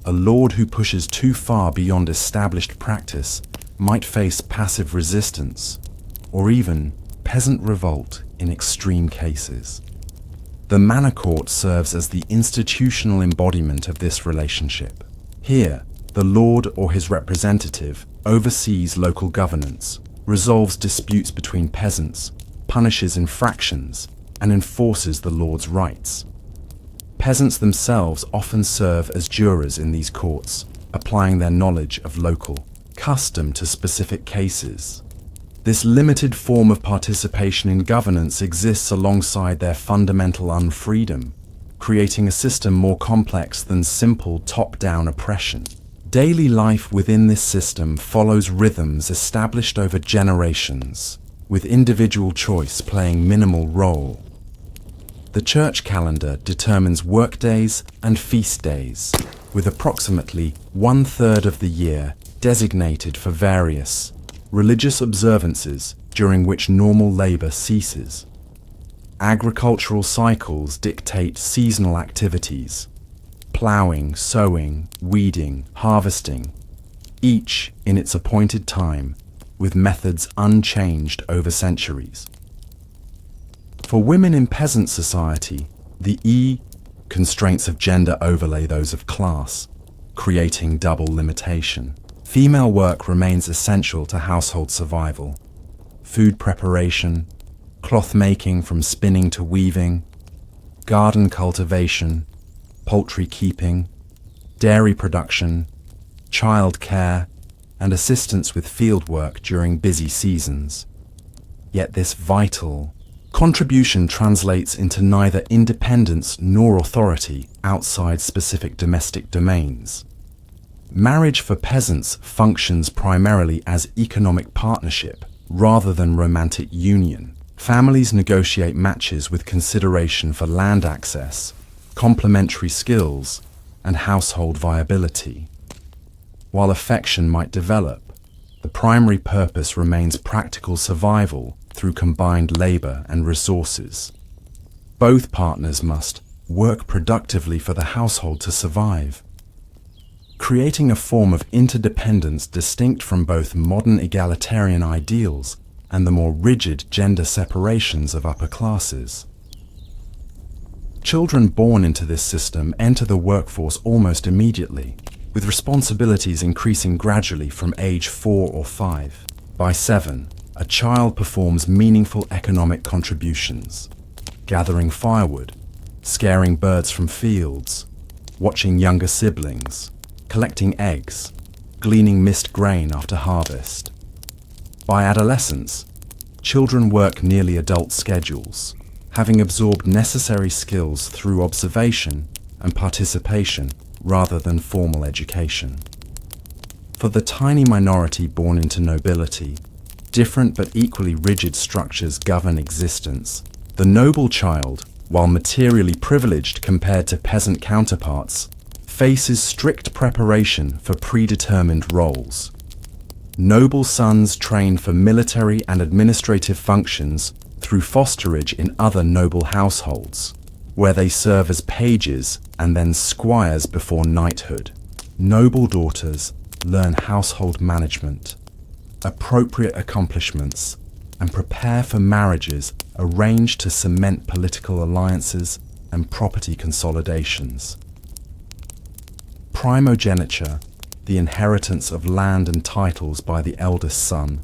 A lord who pushes too far beyond established practice might face passive resistance, or even peasant revolt in extreme cases. The manor court serves as the institutional embodiment of this relationship. Here, the lord or his representative oversees local governance, resolves disputes between peasants, punishes infractions, and enforces the lord's rights. Peasants themselves often serve as jurors in these courts, applying their knowledge of local custom to specific cases. This limited form of participation in governance exists alongside their fundamental unfreedom, creating a system more complex than simple top-down oppression. Daily life within this system follows rhythms established over generations, with individual choice playing minimal role. The church calendar determines workdays and feast days, with approximately 1/3 of the year designated for various religious observances during which normal labor ceases. Agricultural cycles dictate seasonal activities: plowing, sowing, weeding, harvesting, each in its appointed time, with methods unchanged over centuries. For women in peasant society, the constraints of gender overlay those of class, creating double limitation. Female work remains essential to household survival. Food preparation, cloth making from spinning to weaving, garden cultivation, poultry keeping, dairy production, child care, and assistance with field work during busy seasons. Yet this vital contribution translates into neither independence nor authority outside specific domestic domains. Marriage for peasants functions primarily as economic partnership rather than romantic union. Families negotiate matches with consideration for land access, complementary skills, and household viability. While affection might develop, the primary purpose remains practical survival through combined labor and resources. Both partners must work productively for the household to survive, creating a form of interdependence distinct from both modern egalitarian ideals and the more rigid gender separations of upper classes. Children born into this system enter the workforce almost immediately, with responsibilities increasing gradually from age 4 or 5. By 7, a child performs meaningful economic contributions, gathering firewood, scaring birds from fields, watching younger siblings, collecting eggs, gleaning missed grain after harvest. By adolescence, children work nearly adult schedules, having absorbed necessary skills through observation and participation rather than formal education. For the tiny minority born into nobility, different but equally rigid structures govern existence. The noble child, while materially privileged compared to peasant counterparts, faces strict preparation for predetermined roles. Noble sons train for military and administrative functions through fosterage in other noble households, where they serve as pages and then squires before knighthood. Noble daughters learn household management, appropriate accomplishments, and prepare for marriages arranged to cement political alliances and property consolidations. Primogeniture, the inheritance of land and titles by the eldest son,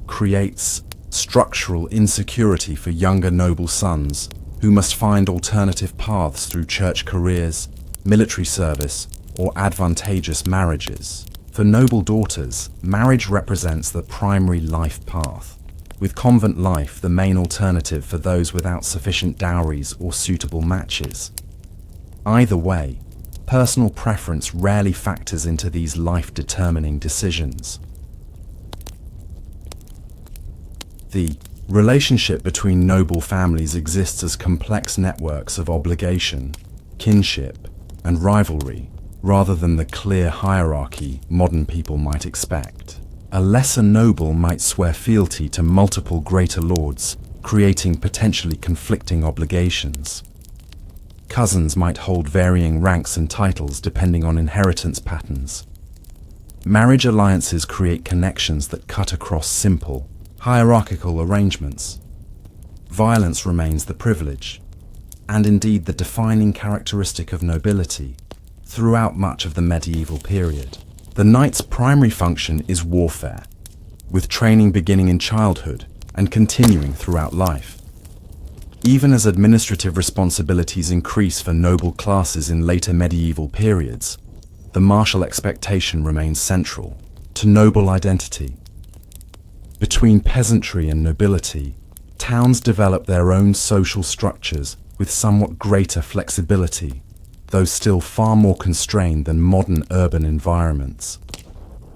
creates structural insecurity for younger noble sons who must find alternative paths through church careers, military service, or advantageous marriages. For noble daughters, marriage represents the primary life path, with convent life the main alternative for those without sufficient dowries or suitable matches. Either way, personal preference rarely factors into these life-determining decisions. The relationship between noble families exists as complex networks of obligation, kinship, and rivalry, rather than the clear hierarchy modern people might expect. A lesser noble might swear fealty to multiple greater lords, creating potentially conflicting obligations. Cousins might hold varying ranks and titles depending on inheritance patterns. Marriage alliances create connections that cut across simple, hierarchical arrangements. Violence remains the privilege, and indeed the defining characteristic of nobility, throughout much of the medieval period. The knight's primary function is warfare, with training beginning in childhood and continuing throughout life. Even as administrative responsibilities increase for noble classes in later medieval periods, the martial expectation remains central to noble identity. Between peasantry and nobility, towns develop their own social structures with somewhat greater flexibility, though still far more constrained than modern urban environments.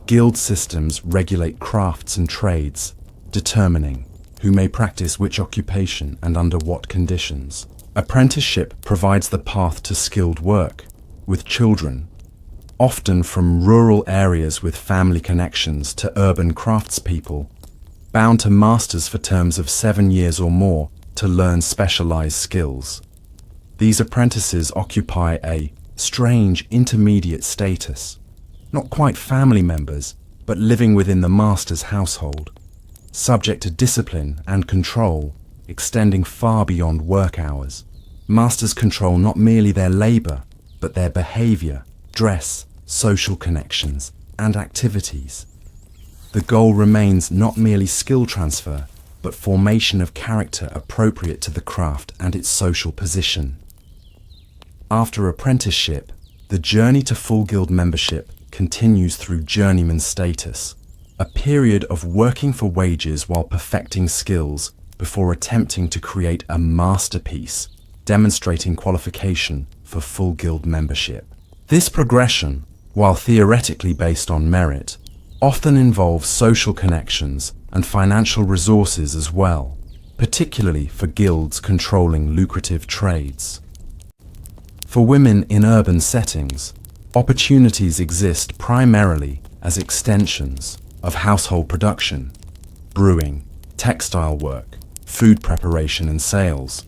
Guild systems regulate crafts and trades, determining who may practice which occupation and under what conditions. Apprenticeship provides the path to skilled work, with children, often from rural areas with family connections, to urban craftspeople, bound to masters for terms of 7 years or more to learn specialized skills. These apprentices occupy a strange intermediate status, not quite family members, but living within the master's household, subject to discipline and control extending far beyond work hours. Masters control not merely their labor, but their behavior, dress, social connections, and activities. The goal remains not merely skill transfer, but formation of character appropriate to the craft and its social position. After apprenticeship, the journey to full guild membership continues through journeyman status, a period of working for wages while perfecting skills before attempting to create a masterpiece, demonstrating qualification for full guild membership. This progression, while theoretically based on merit, often involves social connections and financial resources as well, particularly for guilds controlling lucrative trades. For women in urban settings, opportunities exist primarily as extensions of household production, brewing, textile work, food preparation and sales,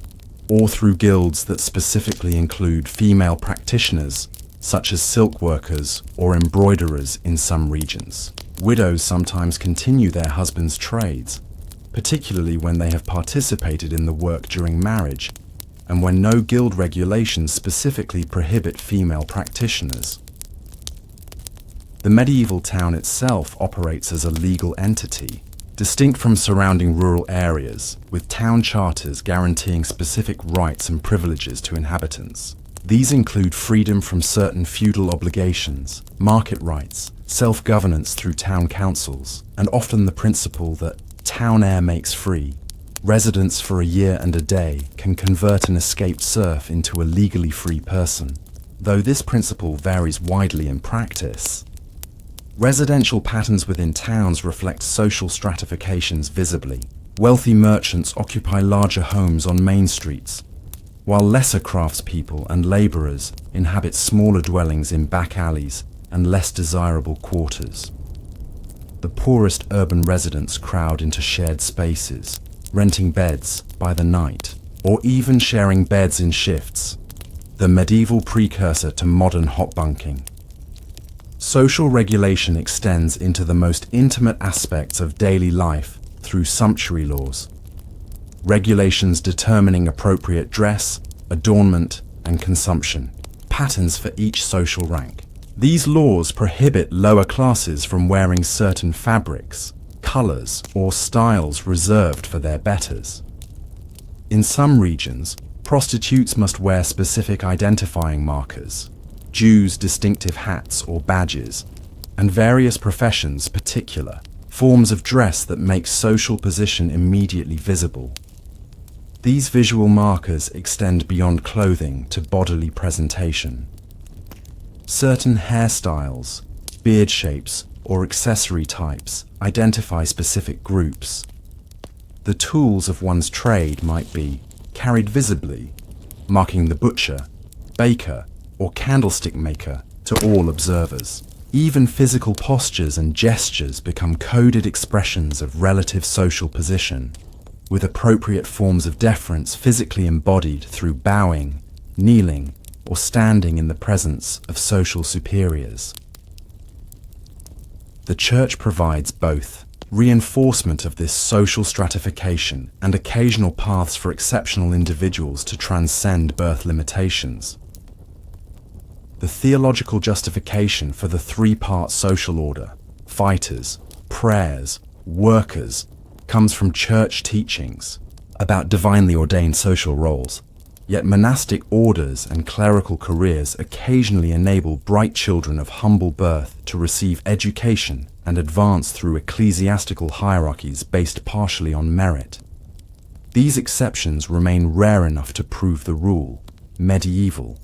or through guilds that specifically include female practitioners, such as silk workers or embroiderers in some regions. Widows sometimes continue their husbands' trades, particularly when they have participated in the work during marriage, and when no guild regulations specifically prohibit female practitioners. The medieval town itself operates as a legal entity, distinct from surrounding rural areas, with town charters guaranteeing specific rights and privileges to inhabitants. These include freedom from certain feudal obligations, market rights, self-governance through town councils, and often the principle that town air makes free. Residents for a year and a day can convert an escaped serf into a legally free person, though this principle varies widely in practice. Residential patterns within towns reflect social stratifications visibly. Wealthy merchants occupy larger homes on main streets, while lesser craftspeople and laborers inhabit smaller dwellings in back alleys and less desirable quarters. The poorest urban residents crowd into shared spaces, renting beds by the night, or even sharing beds in shifts, the medieval precursor to modern hot bunking. Social regulation extends into the most intimate aspects of daily life through sumptuary laws. Regulations determining appropriate dress, adornment, and consumption, patterns for each social rank. These laws prohibit lower classes from wearing certain fabrics, colors, or styles reserved for their betters. In some regions, prostitutes must wear specific identifying markers, Jews' distinctive hats or badges, and various professions particular forms of dress that make social position immediately visible. These visual markers extend beyond clothing to bodily presentation. Certain hairstyles, beard shapes, or accessory types identify specific groups. The tools of one's trade might be carried visibly, marking the butcher, baker, or candlestick maker to all observers. Even physical postures and gestures become coded expressions of relative social position, with appropriate forms of deference physically embodied through bowing, kneeling, or standing in the presence of social superiors. The Church provides both reinforcement of this social stratification and occasional paths for exceptional individuals to transcend birth limitations. The theological justification for the three-part social order, fighters, prayers, workers, comes from church teachings about divinely ordained social roles. Yet monastic orders and clerical careers occasionally enable bright children of humble birth to receive education and advance through ecclesiastical hierarchies based partially on merit. These exceptions remain rare enough to prove the rule: medieval.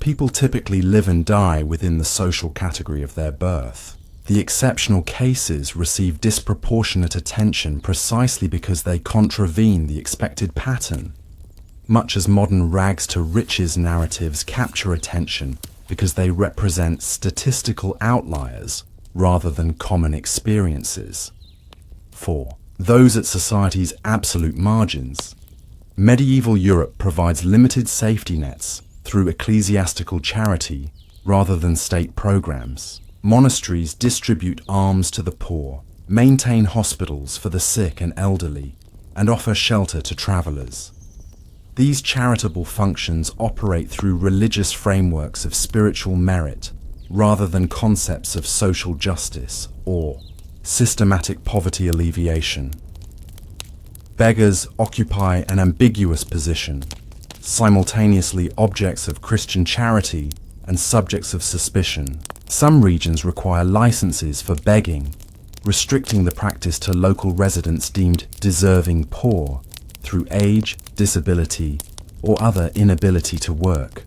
People typically live and die within the social category of their birth. The exceptional cases receive disproportionate attention precisely because they contravene the expected pattern, much as modern rags to riches narratives capture attention because they represent statistical outliers rather than common experiences. 4. Those at society's absolute margins. Medieval Europe provides limited safety nets through ecclesiastical charity rather than state programs. Monasteries distribute alms to the poor, maintain hospitals for the sick and elderly, and offer shelter to travelers. These charitable functions operate through religious frameworks of spiritual merit rather than concepts of social justice or systematic poverty alleviation. Beggars occupy an ambiguous position, simultaneously objects of Christian charity and subjects of suspicion. Some regions require licenses for begging, restricting the practice to local residents deemed deserving poor through age, disability, or other inability to work.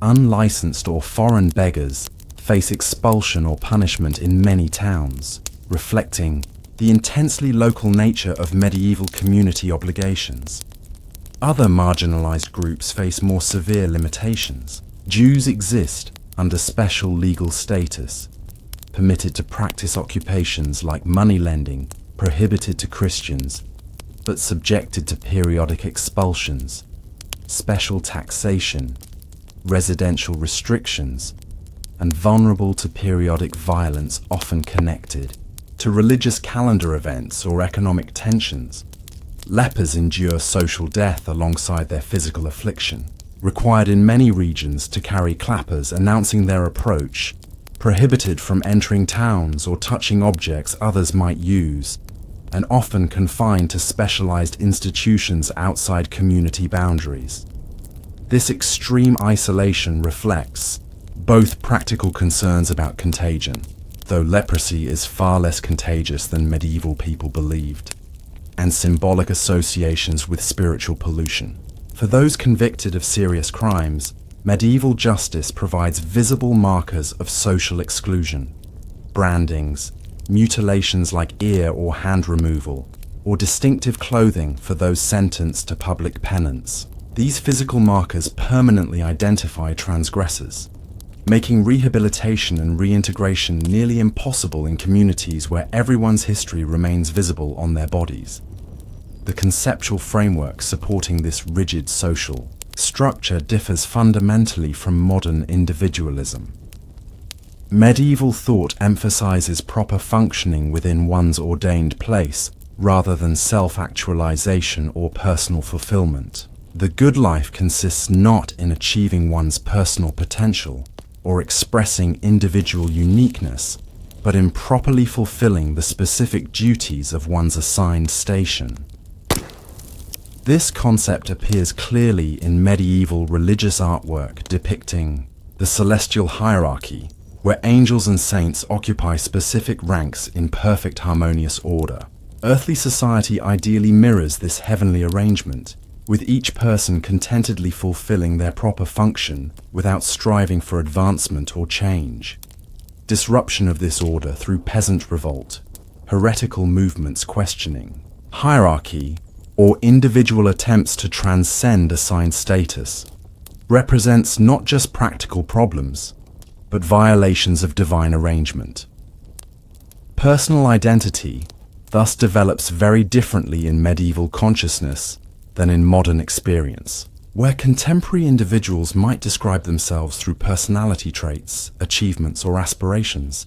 Unlicensed or foreign beggars face expulsion or punishment in many towns, reflecting the intensely local nature of medieval community obligations. Other marginalized groups face more severe limitations. Jews exist under special legal status, permitted to practice occupations like money lending, prohibited to Christians, but subjected to periodic expulsions, special taxation, residential restrictions, and vulnerable to periodic violence often connected to religious calendar events or economic tensions. Lepers endure social death alongside their physical affliction, required in many regions to carry clappers announcing their approach, prohibited from entering towns or touching objects others might use, and often confined to specialized institutions outside community boundaries. This extreme isolation reflects both practical concerns about contagion, though leprosy is far less contagious than medieval people believed, and symbolic associations with spiritual pollution. For those convicted of serious crimes, medieval justice provides visible markers of social exclusion: brandings, mutilations like ear or hand removal, or distinctive clothing for those sentenced to public penance. These physical markers permanently identify transgressors, making rehabilitation and reintegration nearly impossible in communities where everyone's history remains visible on their bodies. The conceptual framework supporting this rigid social structure differs fundamentally from modern individualism. Medieval thought emphasizes proper functioning within one's ordained place rather than self-actualization or personal fulfillment. The good life consists not in achieving one's personal potential or expressing individual uniqueness, but in properly fulfilling the specific duties of one's assigned station. This concept appears clearly in medieval religious artwork depicting the celestial hierarchy, where angels and saints occupy specific ranks in perfect harmonious order. Earthly society ideally mirrors this heavenly arrangement, with each person contentedly fulfilling their proper function without striving for advancement or change. Disruption of this order through peasant revolt, heretical movements questioning hierarchy, or individual attempts to transcend assigned status, represents not just practical problems, but violations of divine arrangement. Personal identity thus develops very differently in medieval consciousness than in modern experience, where contemporary individuals might describe themselves through personality traits, achievements, or aspirations.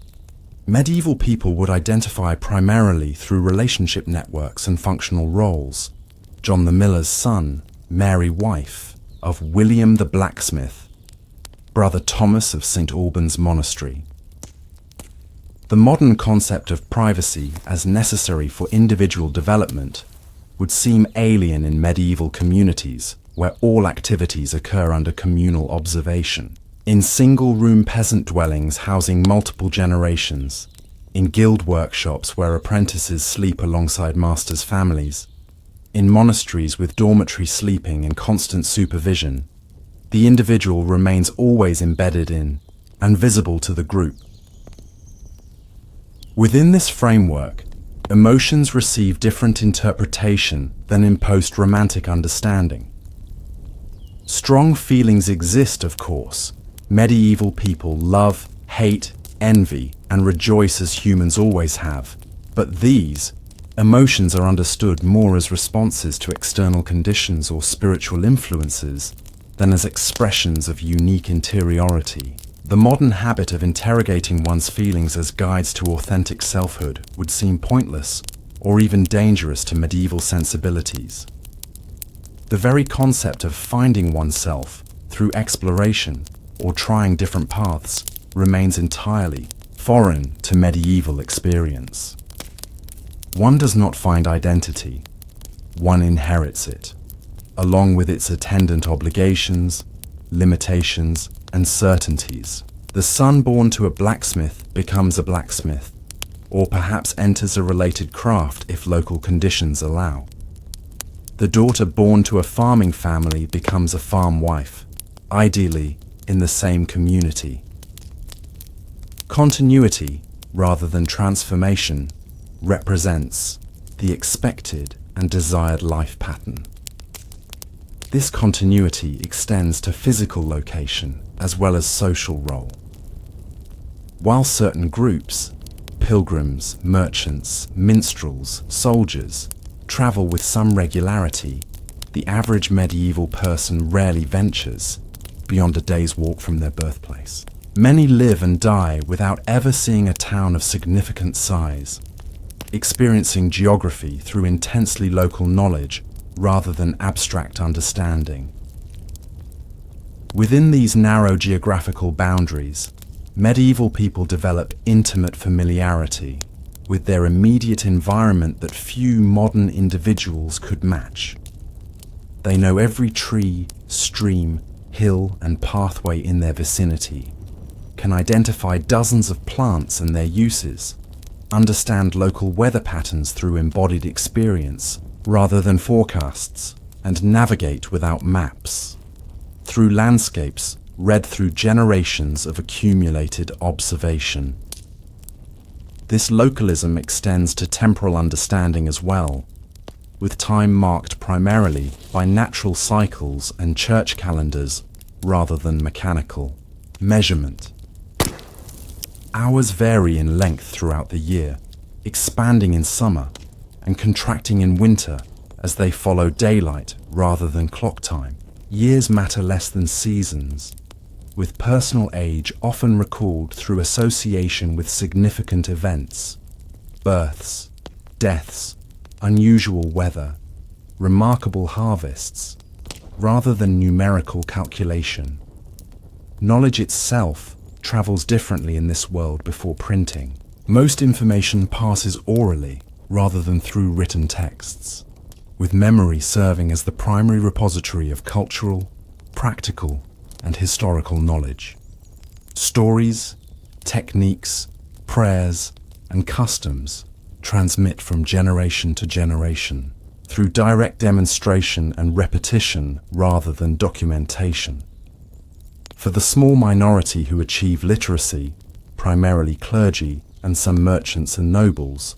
Medieval people would identify primarily through relationship networks and functional roles. John the Miller's son, Mary wife, of William the blacksmith, Brother Thomas of St. Albans Monastery. The modern concept of privacy as necessary for individual development would seem alien in medieval communities where all activities occur under communal observation. In single-room peasant dwellings housing multiple generations, in guild workshops where apprentices sleep alongside masters' families, in monasteries with dormitory sleeping and constant supervision, the individual remains always embedded in and visible to the group. Within this framework, emotions receive different interpretation than in post-romantic understanding. Strong feelings exist, of course. Medieval people love, hate, envy, and rejoice as humans always have. But these emotions are understood more as responses to external conditions or spiritual influences than as expressions of unique interiority. The modern habit of interrogating one's feelings as guides to authentic selfhood would seem pointless or even dangerous to medieval sensibilities. The very concept of finding oneself through exploration or trying different paths remains entirely foreign to medieval experience. One does not find identity, one inherits it, along with its attendant obligations, limitations, and certainties. The son born to a blacksmith becomes a blacksmith, or perhaps enters a related craft if local conditions allow. The daughter born to a farming family becomes a farm wife, ideally in the same community. Continuity, rather than transformation, represents the expected and desired life pattern. This continuity extends to physical location as well as social role. While certain groups, pilgrims, merchants, minstrels, soldiers, travel with some regularity, the average medieval person rarely ventures beyond a day's walk from their birthplace. Many live and die without ever seeing a town of significant size, experiencing geography through intensely local knowledge rather than abstract understanding. Within these narrow geographical boundaries, medieval people develop intimate familiarity with their immediate environment that few modern individuals could match. They know every tree, stream, hill, and pathway in their vicinity, can identify dozens of plants and their uses, understand local weather patterns through embodied experience rather than forecasts, and navigate without maps, through landscapes read through generations of accumulated observation. This localism extends to temporal understanding as well, with time marked primarily by natural cycles and church calendars rather than mechanical measurement. Hours vary in length throughout the year, expanding in summer and contracting in winter as they follow daylight rather than clock time. Years matter less than seasons, with personal age often recalled through association with significant events, births, deaths, unusual weather, remarkable harvests, rather than numerical calculation. Knowledge itself travels differently in this world before printing. Most information passes orally rather than through written texts, with memory serving as the primary repository of cultural, practical, and historical knowledge. Stories, techniques, prayers, and customs transmit from generation to generation through direct demonstration and repetition rather than documentation. For the small minority who achieve literacy, primarily clergy and some merchants and nobles,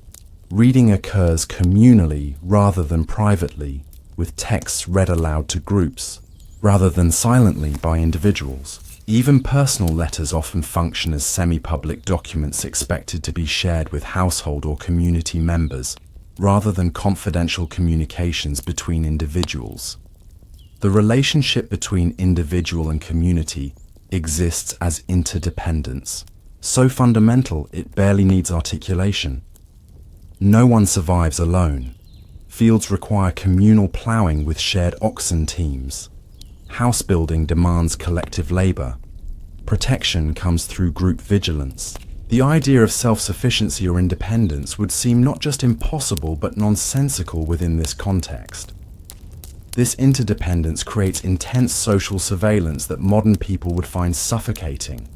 reading occurs communally rather than privately, with texts read aloud to groups, rather than silently by individuals. Even personal letters often function as semi-public documents expected to be shared with household or community members, rather than confidential communications between individuals. The relationship between individual and community exists as interdependence, so fundamental it barely needs articulation. No one survives alone. Fields require communal ploughing with shared oxen teams. House building demands collective labor. Protection comes through group vigilance. The idea of self-sufficiency or independence would seem not just impossible but nonsensical within this context. This interdependence creates intense social surveillance that modern people would find suffocating.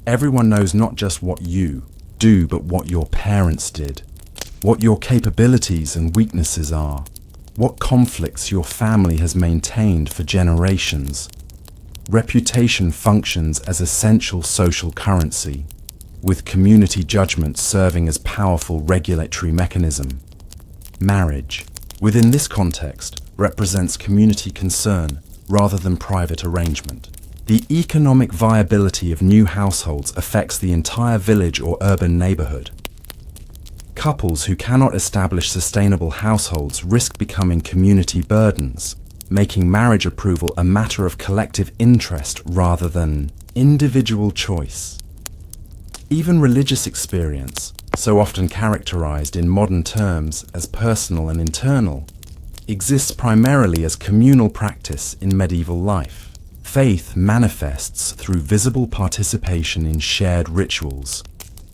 Everyone knows not just what you do but what your parents did, what your capabilities and weaknesses are, what conflicts your family has maintained for generations. Reputation functions as essential social currency, with community judgment serving as powerful regulatory mechanism. Marriage, within this context, represents community concern rather than private arrangement. The economic viability of new households affects the entire village or urban neighborhood. Couples who cannot establish sustainable households risk becoming community burdens, making marriage approval a matter of collective interest rather than individual choice. Even religious experience, so often characterized in modern terms as personal and internal, exists primarily as communal practice in medieval life. Faith manifests through visible participation in shared rituals,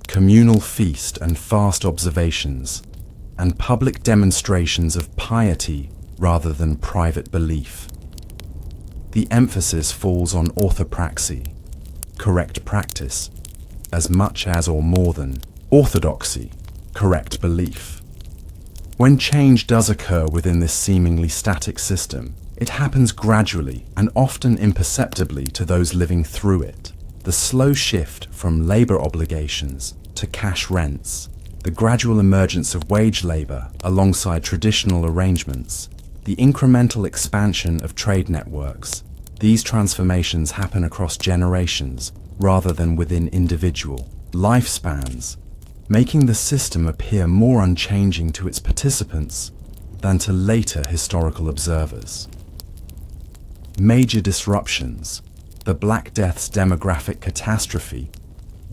communal feast and fast observations, and public demonstrations of piety rather than private belief. The emphasis falls on orthopraxy, correct practice, as much as or more than orthodoxy, correct belief. When change does occur within this seemingly static system, it happens gradually and often imperceptibly to those living through it. The slow shift from labor obligations to cash rents, the gradual emergence of wage labor alongside traditional arrangements, the incremental expansion of trade networks. These transformations happen across generations rather than within individual lifespans, making the system appear more unchanging to its participants than to later historical observers. Major disruptions, the Black Death's demographic catastrophe,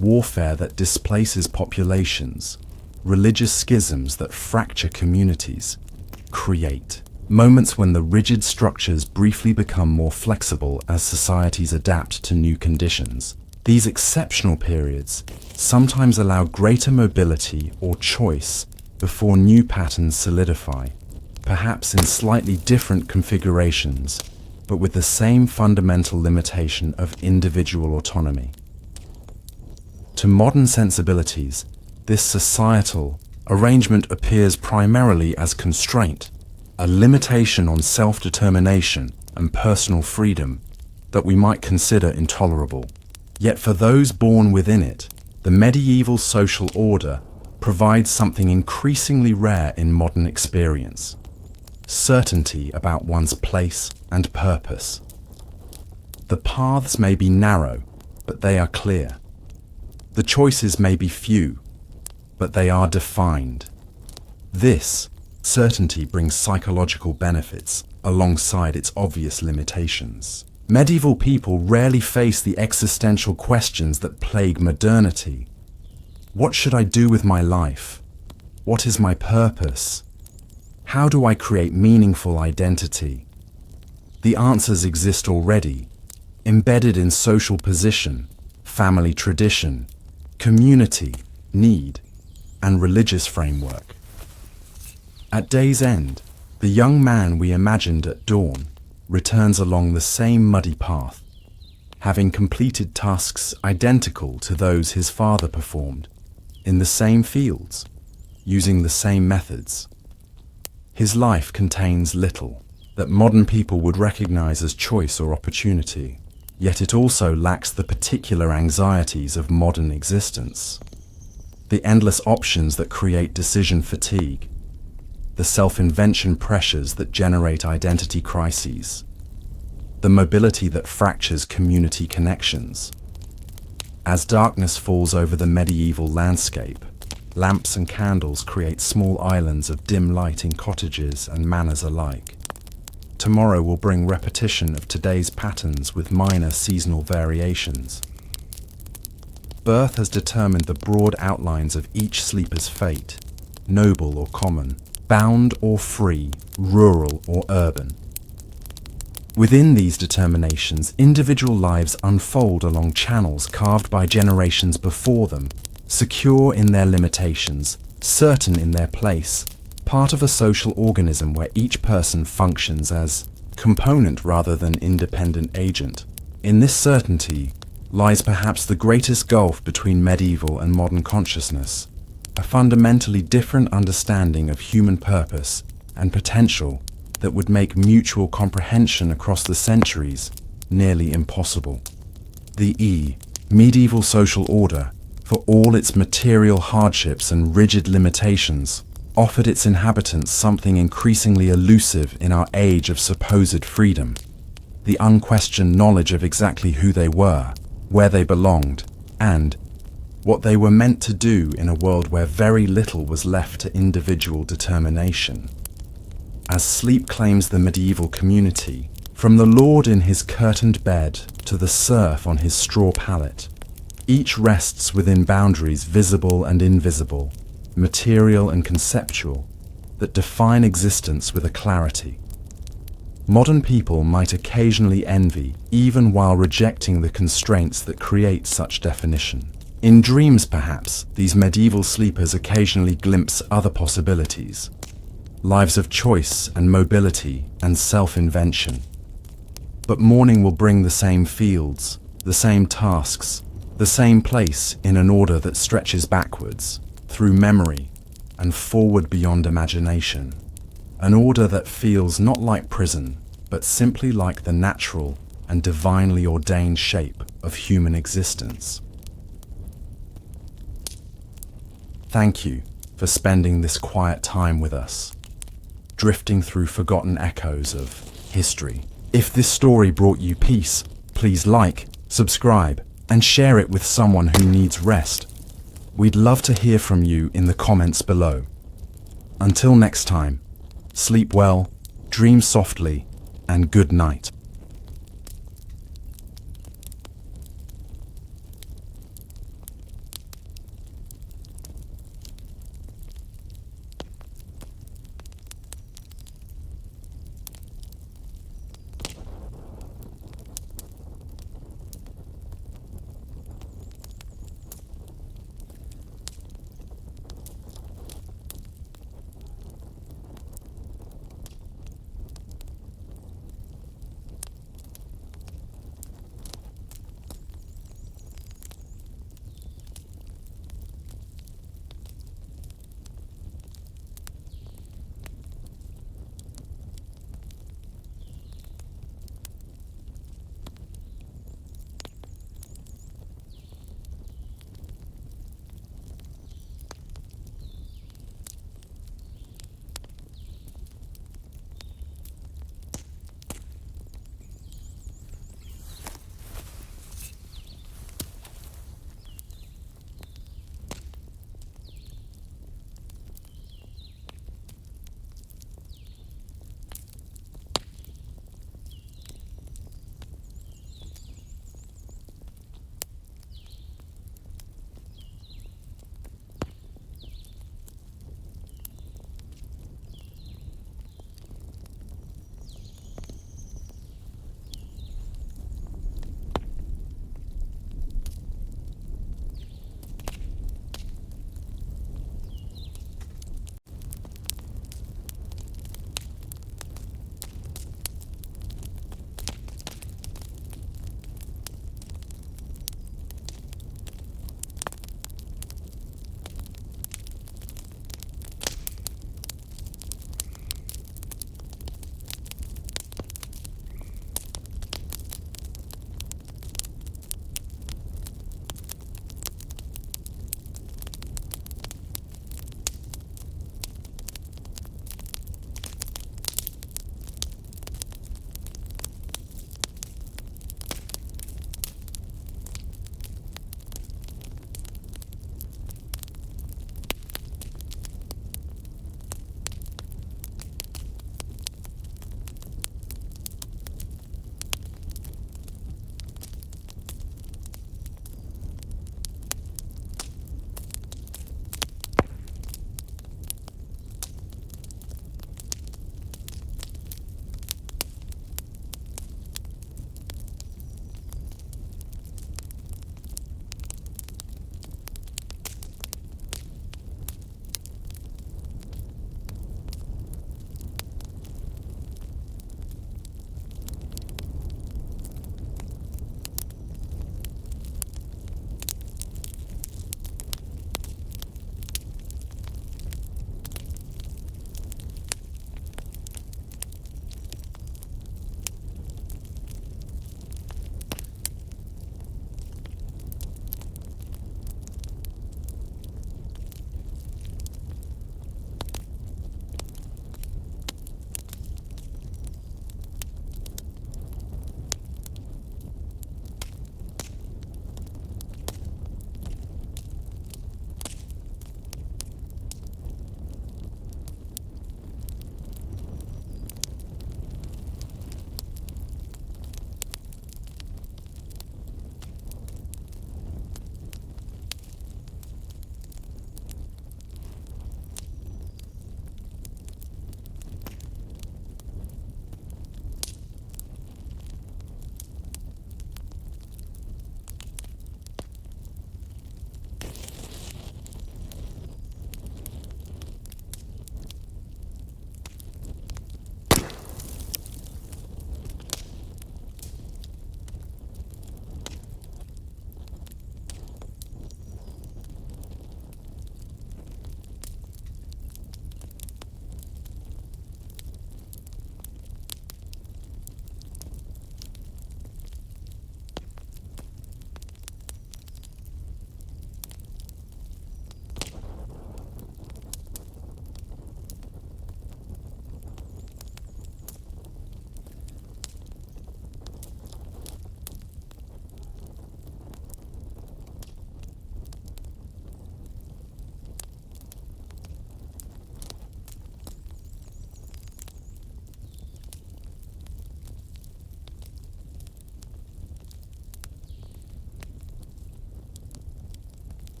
warfare that displaces populations, religious schisms that fracture communities, create moments when the rigid structures briefly become more flexible as societies adapt to new conditions. These exceptional periods sometimes allow greater mobility or choice before new patterns solidify, perhaps in slightly different configurations, but with the same fundamental limitation of individual autonomy. To modern sensibilities, this societal arrangement appears primarily as constraint, a limitation on self-determination and personal freedom that we might consider intolerable. Yet for those born within it, the medieval social order provides something increasingly rare in modern experience: certainty about one's place and purpose. The paths may be narrow, but they are clear. The choices may be few, but they are defined. This certainty brings psychological benefits alongside its obvious limitations. Medieval people rarely face the existential questions that plague modernity. What should I do with my life? What is my purpose? How do I create meaningful identity? The answers exist already, embedded in social position, family tradition, community, need, and religious framework. At day's end, the young man we imagined at dawn returns along the same muddy path, having completed tasks identical to those his father performed, in the same fields, using the same methods. His life contains little that modern people would recognize as choice or opportunity, yet it also lacks the particular anxieties of modern existence. The endless options that create decision fatigue, the self-invention pressures that generate identity crises, the mobility that fractures community connections. As darkness falls over the medieval landscape, lamps and candles create small islands of dim light in cottages and manors alike. Tomorrow will bring repetition of today's patterns with minor seasonal variations. Birth has determined the broad outlines of each sleeper's fate, noble or common, bound or free, rural or urban. Within these determinations, individual lives unfold along channels carved by generations before them, secure in their limitations, certain in their place, part of a social organism where each person functions as component rather than independent agent. In this certainty lies perhaps the greatest gulf between medieval and modern consciousness, a fundamentally different understanding of human purpose and potential that would make mutual comprehension across the centuries nearly impossible. The medieval social order, for all its material hardships and rigid limitations, offered its inhabitants something increasingly elusive in our age of supposed freedom: the unquestioned knowledge of exactly who they were, where they belonged, and what they were meant to do in a world where very little was left to individual determination. As sleep claims the medieval community, from the lord in his curtained bed to the serf on his straw pallet, each rests within boundaries visible and invisible, material and conceptual, that define existence with a clarity. Modern people might occasionally envy, even while rejecting the constraints that create such definition. In dreams, perhaps, these medieval sleepers occasionally glimpse other possibilities: lives of choice and mobility and self-invention. But morning will bring the same fields, the same tasks, the same place in an order that stretches backwards, through memory, and forward beyond imagination. An order that feels not like prison, but simply like the natural and divinely ordained shape of human existence. Thank you for spending this quiet time with us, drifting through forgotten echoes of history. If this story brought you peace, please like, subscribe, and share it with someone who needs rest. We'd love to hear from you in the comments below. Until next time, sleep well, dream softly, and good night.